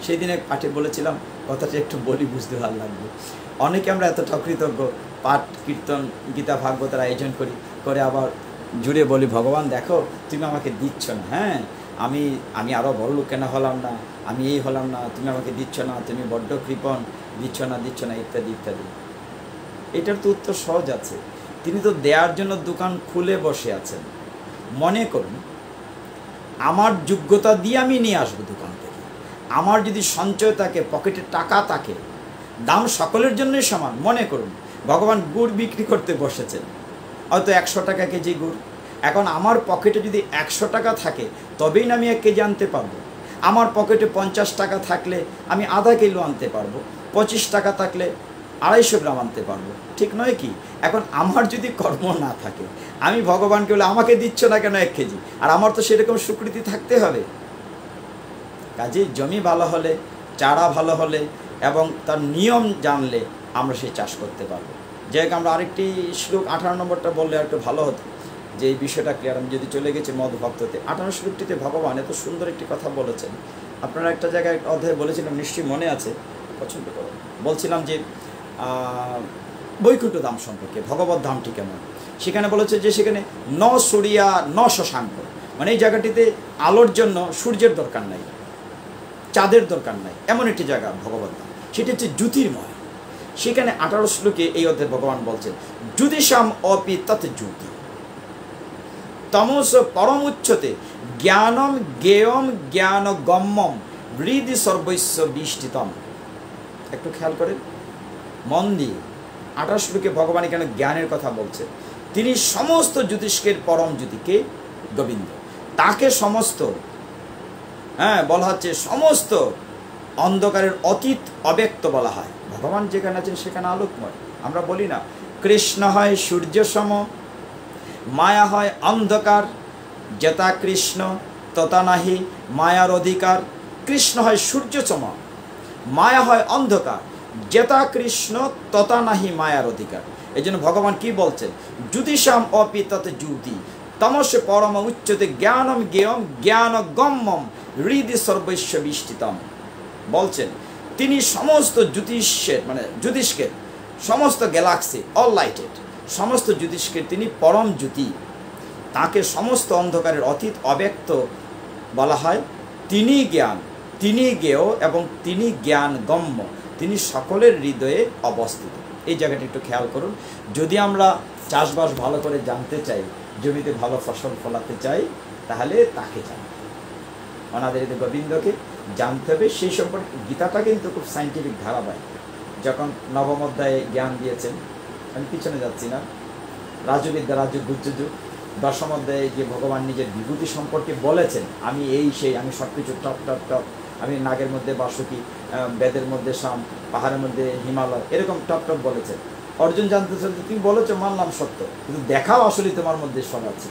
সেই দিনে পাঠে বলেছিলাম, কথাটা একটু বলি, বুঝতে ভালো লাগবে। অনেকে আমরা এতটা অকৃতজ্ঞ, পাঠ কীর্তন গীতা ভাগবতের আয়োজন করি, করে আবার জুড়ে বলি, ভগবান দেখো তুমি আমাকে দিচ্ছ না, হ্যাঁ আমি আরও বড় লোক কেন হলাম না, আমি এই হলাম না, তুমি আমাকে দিচ্ছ না, তুমি বড্ড কৃপণ, দিচ্ছ না ইত্যাদি ইত্যাদি। এটার তো উত্তর সহজ আছে। তিনি তো দেওয়ার জন্য দোকান খুলে বসে আছেন। মনে করুন আমার যোগ্যতা দিয়ে আমি নিয়ে আসবো দোকান থেকে, আমার যদি সঞ্চয় থাকে, পকেটে টাকা থাকে, দাম সকলের জন্যই সমান। মনে করুন ভগবান গুড় বিক্রি করতে বসেছেন, হয়তো 100 টাকা কেজি গুড়। এখন আমার পকেটে যদি 100 টাকা থাকে, তবেই না আমি 1 কেজি আনতে পারবো। আমার পকেটে 50 টাকা থাকলে আমি আধা কিলো আনতে পারবো, 25 টাকা থাকলে 250 গ্রাম আনতে পারবো, ঠিক নয় কি? এখন আমার যদি কর্ম না থাকে, আমি ভগবানকে বলে আমাকে দিচ্ছ না কেন 1 কেজি, আর আমার তো সেরকম স্বীকৃতি থাকতে হবে। কাজে জমি ভালো হলে, চারা ভালো হলে এবং তার নিয়ম জানলে আমরা সেই চাষ করতে পারবো। যাই হোক, আমরা আরেকটি শ্লোক 18 নম্বরটা বললে আর একটু ভালো হতো, যে এই বিষয়টা ক্লিয়ার। আমি যদি চলে গেছি মদ ভক্ততে, 18 শ্লোকটিতে ভগবান এত সুন্দর একটি কথা বলেছেন। আপনারা একটা জায়গায় অধ্যায়ে বলেছিলাম, নিশ্চয়ই মনে আছে, পছন্দ করো, বলছিলাম যে বৈকুণ্ঠ ধাম সম্পর্কে, ভগবত ধামটি কেমন। সেখানে বলেছে যে সেখানে ন সূর্যা ন শশাঙ্ক, মানে এই জায়গাটিতে আলোর জন্য সূর্যের দরকার নাই, চাঁদের দরকার নাই, এমন একটি জায়গা ভগবত ধাম। সেটি হচ্ছে জ্যোতির্ময়। সেখানে 18 শ্লোকে এই অধ্যায়ে ভগবান বলছেন জ্যোতিষাম অপি তৎ জ্যোতি তমস পরম উচ্চতে জ্ঞানম জ্ঞেয়ম জ্ঞান গম্যম হৃদি সর্বস্ব বিষ্টিতম। একটু খেয়াল করেন মন দিয়ে, 28 শ্লোকে ভগবান এখানে জ্ঞানের কথা বলছে। তিনি সমস্ত জ্যোতিষ্কের পরম জ্যোতিকে গোবিন্দ, তাকে সমস্ত বলা হচ্ছে সমস্ত অন্ধকারের অতীত অব্যক্ত বলা হয়। ভগবান যেখানে আছেন সেখানে আলোকময়। আমরা বলি না, কৃষ্ণ হয় সূর্য সম, মায়া হয় অন্ধকার, যেতা কৃষ্ণ তথা নাহি মায়ার অধিকার। কৃষ্ণ হয় সূর্য সম, মায়া হয় অন্ধকার, যেতা কৃষ্ণ তথা নাহি মায়ার অধিকার। এই জন্য ভগবান কি বলছেন, জ্যোতিষাম অপি তৎ জ্যোতি তমস পরম উচ্চতে জ্ঞানম জ্ঞেয়ম জ্ঞান গম্যম হৃদি সর্বস্ব বিষ্টিতম। বলছেন তিনি সমস্ত জ্যোতিষের মানে জ্যোতিষ্কের সমস্ত গ্যালাক্সি অল লাইটেড সমস্ত জ্যোতিষ্কের তিনি পরম জ্যোতি, তাকে সমস্ত অন্ধকারের অতীত অব্যক্ত বলা হয়। তিনি জ্ঞান, তিনি জ্ঞেয় এবং তিনি জ্ঞান গম্য, তিনি সকলের হৃদয়ে অবস্থিত। এই জায়গাটা একটু খেয়াল করুন। যদি আমরা চাষবাস ভালো করে জানতে চাই, জমিতে ভালো ফসল ফলাতে চাই, তাহলে তাকে জানতে হবে, ওনাদের গোবিন্দকে জানতে হবে। সেই সম্পর্কে গীতাটা কিন্তু খুব সাইন্টিফিক ধারাবাহিক। যখন নবম অধ্যায়ে জ্ঞান দিয়েছেন, আমি পিছনে যাচ্ছি না, রাজবিদ্যা রাজু গুজ্জুযুগ, দশম অধ্যায়ে যে ভগবান নিজের বিভূতি সম্পর্কে বলেছেন, আমি এই সেই, আমি সব কিছু টপ টপ টপ, আমি নাগের মধ্যে বাসুকি, বেদের মধ্যে শাম, পাহাড়ের মধ্যে হিমালয়, এরকম টপ টপ বলেছেন। অর্জুন জানতে চাইছে, তুমি বলেছো মানলাম সত্য, কিন্তু দেখাও আসলে তোমার মধ্যে সব আছে।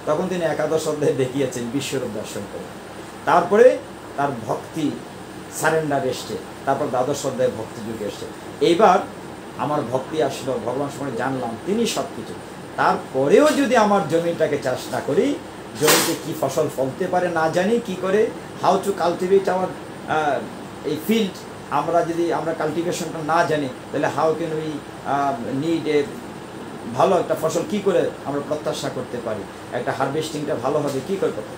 তখন তিনি একাদশ অধ্যায়ে দেখিয়েছেন বিশ্বরূপ দর্শন করে। তারপরে তার ভক্তি সারেন্ডার এসছে, তারপর দ্বাদশ অধ্যায়ে ভক্তি যুগ এসছে। এইবার আমার ভক্তি আসলো, ভগবান সম্পর্কে জানলাম, তিনি সব কিছু, তারপরেও যদি আমার জমিটাকে চাষ না করি, জমিতে কি ফসল ফলতে পারে না জানি, কি করে হাউ টু কালটিভেট আওয়ার এই ফিল্ড, আমরা কাল্টিভেশনটা না জানি, তাহলে how can we need a ভালো একটা ফসল কি করে আমরা প্রত্যাশা করতে পারি, একটা হারভেস্টিংটা ভালো হবে কি করে করতে।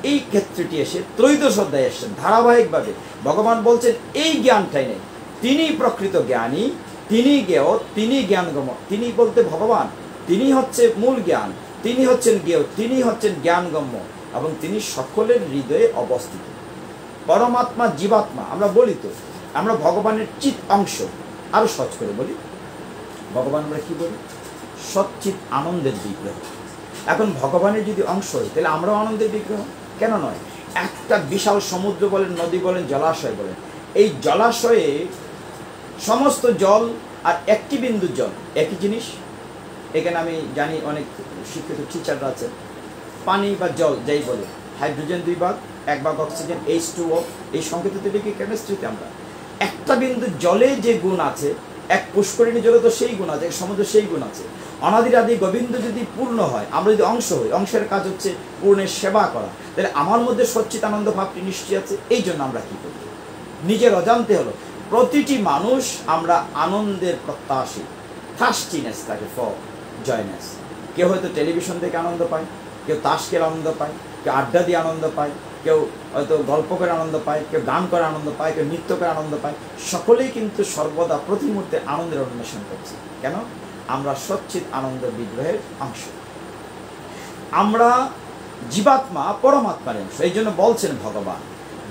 এই ক্ষেত্রটি এসে ত্রয়োদশ অধ্যায়ে এসেছেন ধারাবাহিকভাবে ভগবান বলছেন এই জ্ঞানটাই নেই, তিনি প্রকৃত জ্ঞানী, তিনি জ্ঞেয়, তিনি জ্ঞানগম। তিনি বলতে ভগবান, তিনি হচ্ছে মূল জ্ঞান, তিনি হচ্ছেন জ্ঞেয়, তিনি হচ্ছেন জ্ঞানগম্য, এবং তিনি সকলের হৃদয়ে অবস্থিত। পরমাত্মা জীবাত্মা আমরা বলি তো, আমরা ভগবানের চিৎ অংশ। আরো সহজ করে বলি, ভগবান আমরা কি বলি? সচ্চিৎ আনন্দের বিগ্রহ। এখন ভগবানের যদি অংশ হয়, তাহলে আমরাও আনন্দের বিগ্রহ কেন নয়? একটা বিশাল সমুদ্র বলেন, নদী বলেন, জলাশয় বলেন, এই জলাশয়ে সমস্ত জল আর একটি বিন্দু জল একই জিনিস। এখানে আমি জানি অনেক শিক্ষিত টিচাররা আছে, পানি বা জল যাই বলে, হাইড্রোজেন 2 ভাগ, 1 ভাগ অক্সিজেন, H2O, এই সংকেত লিখি কেমিস্ট্রিতে আমরা। একটা বিন্দু জলে যে গুণ আছে, এক পুষ্করিণী জলে তো সেই গুণ আছে, এক সমুদ্রে সেই গুণ আছে। অনাদির আদি গোবিন্দ যদি পূর্ণ হয়, আমরা যদি অংশ হই, অংশের কাজ হচ্ছে পূর্ণের সেবা করা, তাহলে আমার মধ্যে সচ্চিদানন্দ ভাবটি নিশ্চয় আছে। এই জন্য আমরা কি করি? নিজের অজান্তে হলো প্রতিটি মানুষ আমরা আনন্দের প্রত্যাশী, থার্স্টিনেস থাকে ফর জয়নেস। কেউ হয়তো টেলিভিশন থেকে আনন্দ পায়, কেউ তাস খেলে আনন্দ পায়, কেউ আড্ডা দিয়ে আনন্দ পায়, কেউ হয়তো গল্প করে আনন্দ পায়, কেউ গান করে আনন্দ পায়, কেউ নৃত্য করে আনন্দ পায়। সকলেই কিন্তু সর্বদা প্রতি মুহূর্তে আনন্দের অন্বেষণ করছে। কেন? আমরা সচ্চিৎ আনন্দ বিগ্রহের অংশ, আমরা জীবাত্মা পরমাত্মার অংশ। এই জন্য বলছেন ভগবান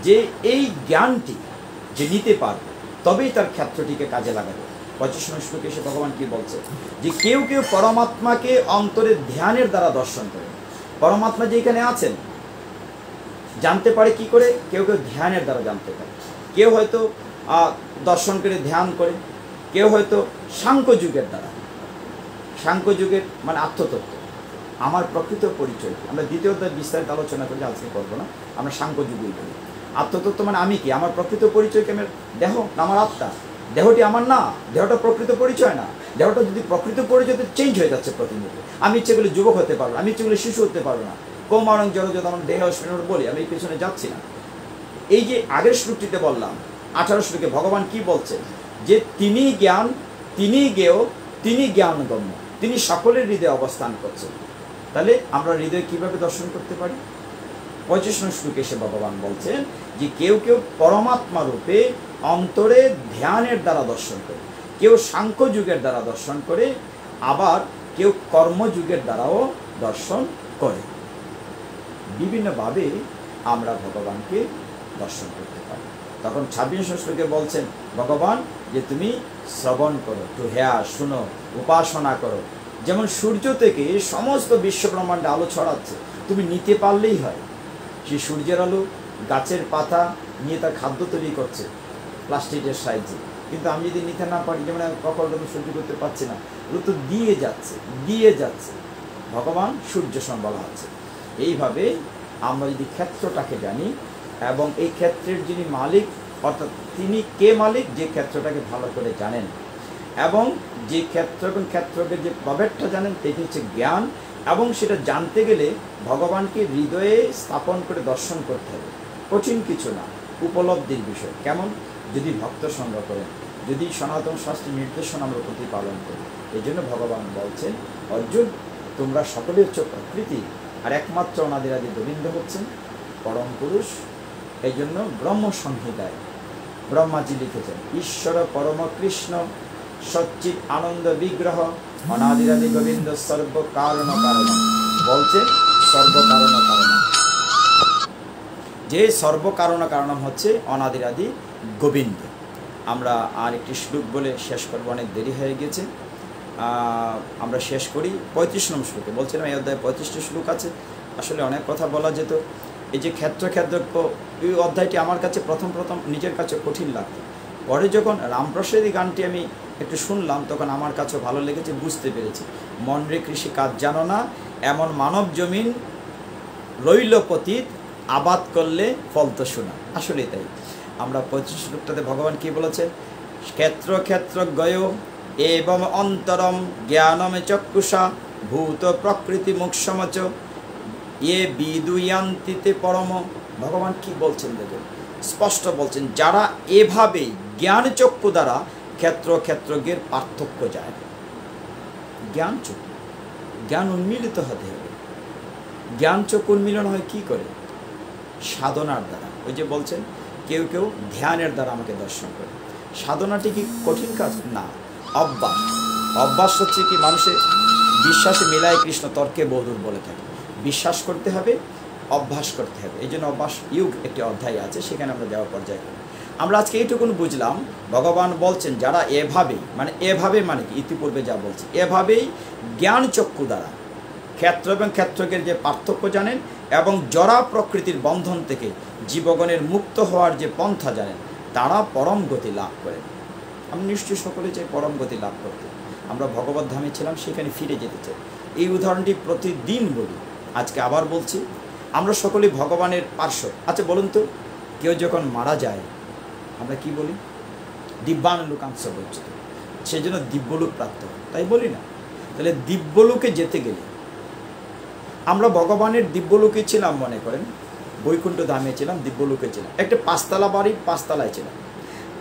যে এই জ্ঞানটি যে নিতে পারবে, তবেই তার ক্ষেত্রটিকে কাজে লাগাবে। 25 শ্লোকে এসে ভগবান কি বলছে? যে কেউ কেউ পরমাত্মাকে অন্তরে ধ্যানের দ্বারা দর্শন করে। পরমাত্মা যে এখানে আছেন জানতে পারে কি করে? কেউ কেউ ধ্যানের দ্বারা জানতে পারে, কেউ হয়তো দর্শন করে ধ্যান করে, কেউ হয়তো সাংখ্য যুগের দ্বারা। সাংখ্য যুগের মানে আত্মতত্ত্ব, আমার প্রকৃত পরিচয়। আমরা দ্বিতীয় অধ্যায়ে বিস্তারিত আলোচনা করি, আজকে করবো না। আমরা সাংখ্য যুগই করি। আত্মতত্ত্ব মানে আমি কি, আমার প্রকৃত পরিচয়কে আমার দেহ না আমার আত্মা। দেহটি আমার না, দেহটা প্রকৃত পরিচয় না। দেহটা যদি প্রকৃত পরিচয়তে চেঞ্জ হয়ে যাচ্ছে প্রতিনিয়ত। আমি ইচ্ছে করলে যুবক হতে পারবো, আমি ইচ্ছে করলে শিশু হতে পারবো না। কৌমারং জলজত আমার দেহ স্মরণ বলি, আমি পেছনে যাচ্ছি না। এই যে আগের শ্লোকটিতে বললাম 18 শ্লোকে ভগবান কি বলছেন? যে তিনি জ্ঞান, তিনি জ্ঞেয়, তিনি জ্ঞানগম্য, তিনি সকলের হৃদয়ে অবস্থান করছেন। তাহলে আমরা হৃদয় কিভাবে দর্শন করতে পারি? 25 শ্লোকে এসে ভগবান বলছেন যে কেউ কেউ পরমাত্মা রূপে অন্তরে ধ্যানের দ্বারা দর্শন করে, কেউ সাংখ্য যুগের দ্বারা দর্শন করে, আবার কেউ কর্মযুগের দ্বারাও দর্শন করে। বিভিন্নভাবে আমরা ভগবানকে দর্শন করতে পারি। তখন 26 শ্লোকে বলছেন ভগবান যে তুমি শ্রবণ করো, টু হেয়ার, শুনো, উপাসনা করো। যেমন সূর্য থেকে সমস্ত বিশ্ব ব্রহ্মাণ্ডে আলো ছড়াচ্ছে, তুমি নিতে পারলেই হয়। সেই সূর্যের আলো গাছের পাতা নিয়ে তার খাদ্য তৈরি করছে প্লাস্টিকের সাহায্যে, কিন্তু আমি যদি নিতে না পারি, যেমন কখনো সহ্য করতে পারছি না, ওগুলো তো দিয়ে যাচ্ছে, দিয়ে যাচ্ছে। ভগবান সূর্য সম বলা হচ্ছে। এইভাবে আমরা যদি ক্ষেত্রটাকে জানি, এবং এই ক্ষেত্রের যিনি মালিক, অর্থাৎ তিনি কে মালিক? যে ক্ষেত্রটাকে ভালো করে জানেন, এবং যে ক্ষেত্র এবং ক্ষেত্রকে যে প্রভেদটা জানেন, সেটি হচ্ছে জ্ঞান। এবং সেটা জানতে গেলে ভগবানকে হৃদয়ে স্থাপন করে দর্শন করতে হবে। কঠিন কিছু না, উপলব্ধির বিষয়। কেমন? যদি ভক্ত সঙ্গ করেন, যদি সনাতন শাস্ত্রের নির্দেশনা আমরা প্রতিপালন করি। এই জন্য ভগবান বলছেন, অর্জুন তোমরা সকলে হচ্ছে প্রকৃতি, আর একমাত্র অনাদির আদি গোবিন্দ হচ্ছেন পরম পুরুষ। এই জন্য ব্রহ্ম সংহিতায় ব্রহ্মাজি লিখেছেন, ঈশ্বর পরম কৃষ্ণ সচ্চিৎ আনন্দ বিগ্রহ অনাদির আদি গোবিন্দ সর্বকারণ কারণ। বলছেন সর্বকারণ কারণ, যে সর্বকারণ কারণ হচ্ছে অনাদির আদি গোবিন্দ। আমরা আর একটি শ্লোক বলে শেষ করবো, অনেক দেরি হয়ে গেছে। আমরা শেষ করি 35 নম্বর শ্লোকে। বলছিলাম এই অধ্যায়ে 35টি শ্লোক আছে, আসলে অনেক কথা বলা যেত। এই যে ক্ষেত্র এই অধ্যায়টি আমার কাছে প্রথম নিজের কাছে কঠিন লাগতো। পরে যখন রামপ্রসাদী গানটি আমি একটু শুনলাম, তখন আমার কাছে ভালো লেগেছে, বুঝতে পেরেছি। মন রে কৃষি কাজ জানো না, এমন মানব জমিন রইল পতিত, আবাদ করলে ফল তো শোনা। আসলে তাই। আমরা 25 শ্লোকটাতে ভগবান কি বলেছে? ক্ষেত্র ক্ষেত্র গয় এবং অন্তরম জ্ঞানম চক্ষুষা ভূত প্রকৃতি মুক্ষমচ এ বিদুয়ান্তিতে পরম। ভগবান কি বলছেন দেখুন, স্পষ্ট বলছেন, যারা এভাবে জ্ঞান চক্ষু দ্বারা ক্ষেত্র ক্ষেত্রজ্ঞের পার্থক্য যায়। জ্ঞান চক্ষু, জ্ঞান উন্মিলিত হতে হবে। জ্ঞান চক্ষু উন্মিলন হয় কি করে? সাধনার দ্বারা। ওই যে বলছেন কেউ কেউ ধ্যানের দ্বারা আমাকে দর্শন করে। সাধনাটি কি কঠিন কাজ? না, অভ্যাস। অভ্যাস হচ্ছে কি, মানুষের বিশ্বাসে মিলায় কৃষ্ণ তর্কে বহুদূর বলে থাকে। বিশ্বাস করতে হবে, অভ্যাস করতে হবে। এই জন্য অভ্যাস যুগ একটি অধ্যায় আছে, সেখানে আমরা দেওয়া পর্যায়ে করি। আমরা আজকে এইটুকুন বুঝলাম, ভগবান বলছেন যারা এভাবেই, মানে এভাবে মানে কি, ইতিপূর্বে যা বলছে, এভাবেই জ্ঞান চক্ষু দ্বারা ক্ষেত্র এবং ক্ষেত্রজ্ঞের যে পার্থক্য জানেন এবং জরা প্রকৃতির বন্ধন থেকে জীবগণের মুক্ত হওয়ার যে পন্থা জানেন, তারা পরম গতি লাভ করেন। আমি নিশ্চয়ই সকলে চাই পরম গতি লাভ করতে। আমরা ভগবত ধামে ছিলাম, সেখানে ফিরে যেতে চাই। এই উদাহরণটি প্রতিদিন বলি, আজকে আবার বলছি। আমরা সকলেই ভগবানের পার্শ্ব। আচ্ছা বলুন তো, কেউ যখন মারা যায় আমরা কি বলি? দিব্যানুলোকাংশ বলছি, সেই জন্য দিব্যলোক প্রাপ্ত হয়, তাই বলি না? তাহলে দিব্যলোকে যেতে গেলে আমরা ভগবানের দিব্যলোকে ছিলাম, মনে করেন বৈকুণ্ঠ ধামে ছিলাম, দিব্যলোকে ছিলাম, একটা 5 তলা বাড়ির 5 তলায় ছিলাম।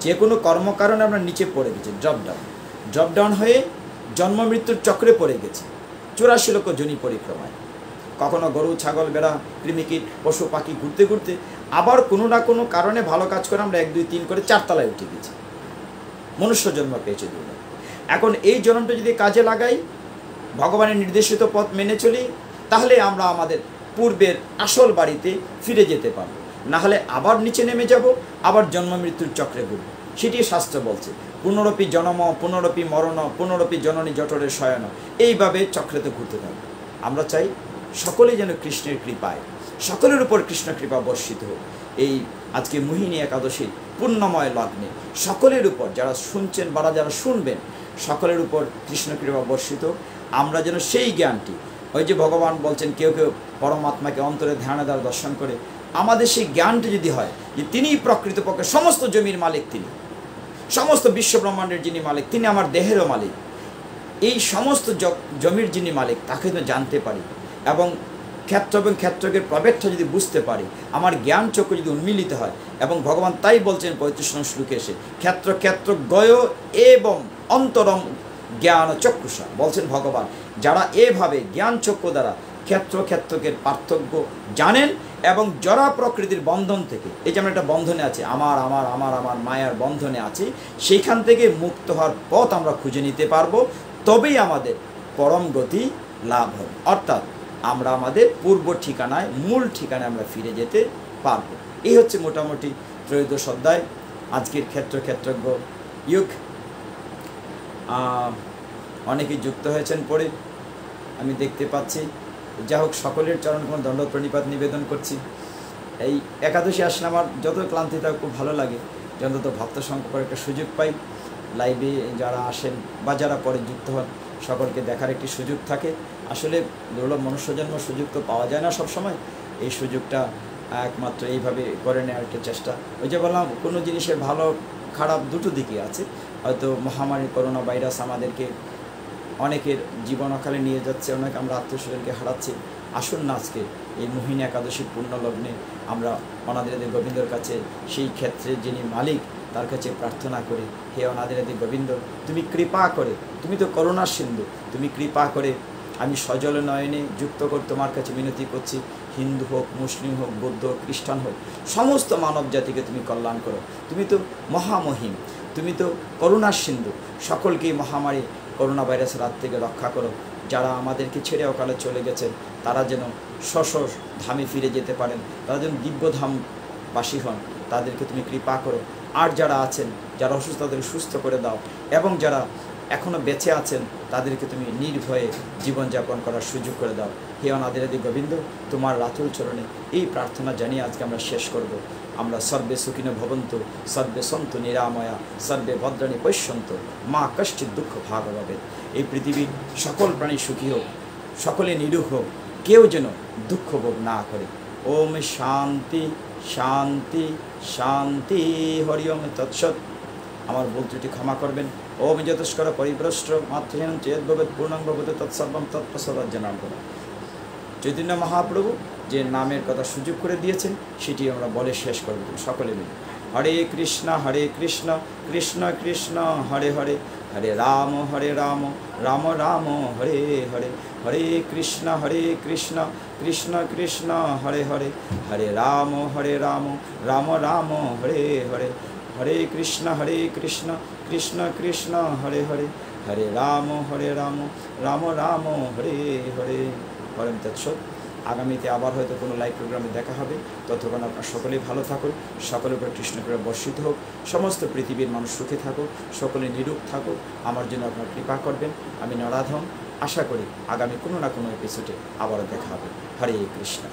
যে কোনো কর্মকারণে আমরা নিচে পড়ে গেছি, ড্রপ ডাউন হয়ে জন্ম মৃত্যুর চক্রে পড়ে গেছি 84 লক্ষ যোনি পরিক্রমায়। কখনো গরু, ছাগল, বেড়া, কৃমিকীট, পশু পাখি ঘুরতে ঘুরতে আবার কোনো না কোনো কারণে ভালো কাজ করে আমরা 1, 2, 3 করে 4 তলায় উঠে গেছি। মনুষ্য জন্ম পেয়েছে দুটো। এখন এই জন্মটা যদি কাজে লাগাই, ভগবানের নির্দেশিত পথ মেনে চলি, তাহলে আমরা আমাদের পূর্বের আসল বাড়িতে ফিরে যেতে পারব। না হলে আবার নিচে নেমে যাব, আবার জন্ম মৃত্যুর চক্রে ঘুরব। সেটি শাস্ত্র বলছে, পুনরপি জনম পুনরপি মরণ পুনরপি জননী জঠরের শয়ন, এইভাবে চক্রেতে ঘুরতে থাকবে। আমরা চাই সকলেই যেন কৃষ্ণের কৃপায়, সকলের উপর কৃষ্ণ কৃপা বর্ষিত হোক। এই আজকে মোহিনী একাদশীর পুণ্যময় লগ্নে সকলের উপর, যারা শুনছেন বা যারা শুনবেন, সকলের উপর কৃষ্ণ কৃপা বর্ষিত। আমরা যেন সেই জ্ঞানটি, ওই যে ভগবান বলছেন কেউ কেউ পরমাত্মাকে অন্তরে ধ্যানে দ্বারা দর্শন করে, আমাদের সেই জ্ঞানটি যদি হয় যে তিনিই প্রকৃতপক্ষে সমস্ত জমির মালিক, তিনি সমস্ত বিশ্ব ব্রহ্মাণ্ডের যিনি মালিক, তিনি আমার দেহেরও মালিক, এই সমস্ত জমির যিনি মালিক, তাকে তো জানতে পারি এবং ক্ষেত্র এবং ক্ষেত্রজ্ঞের প্রভেদটা যদি বুঝতে পারি, আমার জ্ঞান চক্ষু যদি উন্মিলিত হয়, এবং ভগবান তাই বলছেন 35 শ্লোকে এসে, ক্ষেত্র ক্ষেত্রজ্ঞয় এবং অন্তরম জ্ঞান চক্ষুষা, বলছেন ভগবান যারা এভাবে জ্ঞান চক্ষু দ্বারা ক্ষেত্র ক্ষেত্রজ্ঞের পার্থক্য জানেন এবং জরা প্রকৃতির বন্ধন থেকে, এই যে আমরা একটা বন্ধনে আছি, আমার আমার আমার আমার মায়ার বন্ধনে আছি, সেইখান থেকে মুক্ত হওয়ার পথ আমরা খুঁজে নিতে পারবো। তবেই আমাদের পরম গতি লাভ হবে, অর্থাৎ আমরা আমাদের পূর্ব ঠিকানায়, মূল ঠিকানায় আমরা ফিরে যেতে পারবো। এই হচ্ছে মোটামুটি 13 অধ্যায় আজকের ক্ষেত্র ক্ষেত্রজ্ঞ যুগ। অনেকেই যুক্ত হয়েছেন পড়ে, আমি দেখতে পাচ্ছি। যা হোক, সকলের চরণ কোনো দণ্ড প্রণিপাত নিবেদন করছি। এই একাদশী আসলে আমার যত ক্লান্তি থাক খুব ভালো লাগে, যে অন্তত ভক্ত সংখ্যা করার একটা সুযোগ পাই। লাইভে যারা আসেন বা যারা পরে যুক্ত হন, সকলকে দেখার একটি সুযোগ থাকে। আসলে দুর্লভ মনুষ্যজন্ম, সুযোগ তো পাওয়া যায় না সবসময়। এই সুযোগটা একমাত্র এইভাবে করে নেওয়ার একটা চেষ্টা। ওই যে বললাম, কোনো জিনিসের ভালো খারাপ দুটো দিকই আছে। হয়তো মহামারী করোনা ভাইরাস আমাদেরকে অনেকের জীবন অকালে নিয়ে যাচ্ছে, অনেক আমরা আত্মীয়স্বজনকে হারাচ্ছি। আসুন না আজকে এই মোহিনী একাদশীর পূর্ণ লগ্নে আমরা অনাদিরাদি গোবিন্দর কাছে, সেই ক্ষেত্রে যিনি মালিক, তার কাছে প্রার্থনা করি, হে অনাদিরাদি গোবিন্দ, তুমি কৃপা করে, তুমি তো করুণার সিন্ধু, তুমি কৃপা করে আমি সজল নয়নে যুক্ত করে তোমার কাছে মিনতি করছি। হিন্দু হোক, মুসলিম হোক, বৌদ্ধ, খ্রিস্টান হোক, সমস্ত মানব জাতিকে তুমি কল্যাণ করো। তুমি তো মহামহিম, তুমি তো করুণার সিন্ধু, সকলকেই মহামারী করোনা ভাইরাসের হাত থেকে রক্ষা করো। যারা আমাদেরকে ছেড়ে অকালে চলে গেছেন, তারা যেন স্ব ধামে ফিরে যেতে পারেন, তারা যেন দিব্যধামবাসী হন, তাদেরকে তুমি কৃপা করো। আর যারা আছেন, যারা অসুস্থ, তাদের সুস্থ করে দাও, এবং যারা এখনও বেঁচে আছেন, তাদেরকে তুমি নির্ভয়ে জীবনযাপন করার সুযোগ করে দাও। হে অনাদিরাদি গোবিন্দ, তোমার রাতুল চরণে এই প্রার্থনা জানিয়ে আজকে আমরা শেষ করব। আমরা সর্বে সুখিনো ভবন্তু, সর্বে সন্তু নিরাময়া, সর্বে ভদ্রাণী পশ্যন্ত, মা কষ্টিত দুঃখ ভাগ হবে। এই পৃথিবীর সকল প্রাণী সুখী হোক, সকলে নিরুখ হোক, কেউ যেন দুঃখ ভোগ না করে। ওম শান্তি শান্তি শান্তি, হরি ওম তৎসৎ। আমার ভুল ত্রুটি ক্ষমা করবেন। ওম যতস্কর পরিভ্রষ্ট মাতৃহীন চেদ্ভবেদ পূর্ণাঙ্গ ভবতে তৎসর্বম তৎপ্রসাদাজ্জনাম করা। চৈতন্য মহাপ্রভু যে নামের কথা সুযোগ করে দিয়েছেন সেটি আমরা বলে শেষ করব সকলে মিলে। হরে কৃষ্ণ কৃষ্ণ কৃষ্ণ হরে হরে, হরে রাম রাম রাম হরে হরে, হরে কৃষ্ণ কৃষ্ণ কৃষ্ণ হরে হরে, হরে রাম রাম রাম হরে হরে, হরে কৃষ্ণ কৃষ্ণ কৃষ্ণ হরে হরে, হরে রাম রাম রাম হরে হরে। পরম তৎসৎ। আগামীতে আবার হয়তো কোনো লাইভ প্রোগ্রামে দেখা হবে। ততক্ষণ আপনার সকলেই ভালো থাকুন, সকলের উপর কৃষ্ণ করে বর্ষিত হোক, সমস্ত পৃথিবীর মানুষ সুখে থাকুক, সকলে নিরূপ থাকুক। আমার জন্য আপনার কৃপা করবেন। আমি নরাধম। আশা করি আগামী কোনো না কোনো এপিসোডে আবারও দেখা হবে। হরে কৃষ্ণ।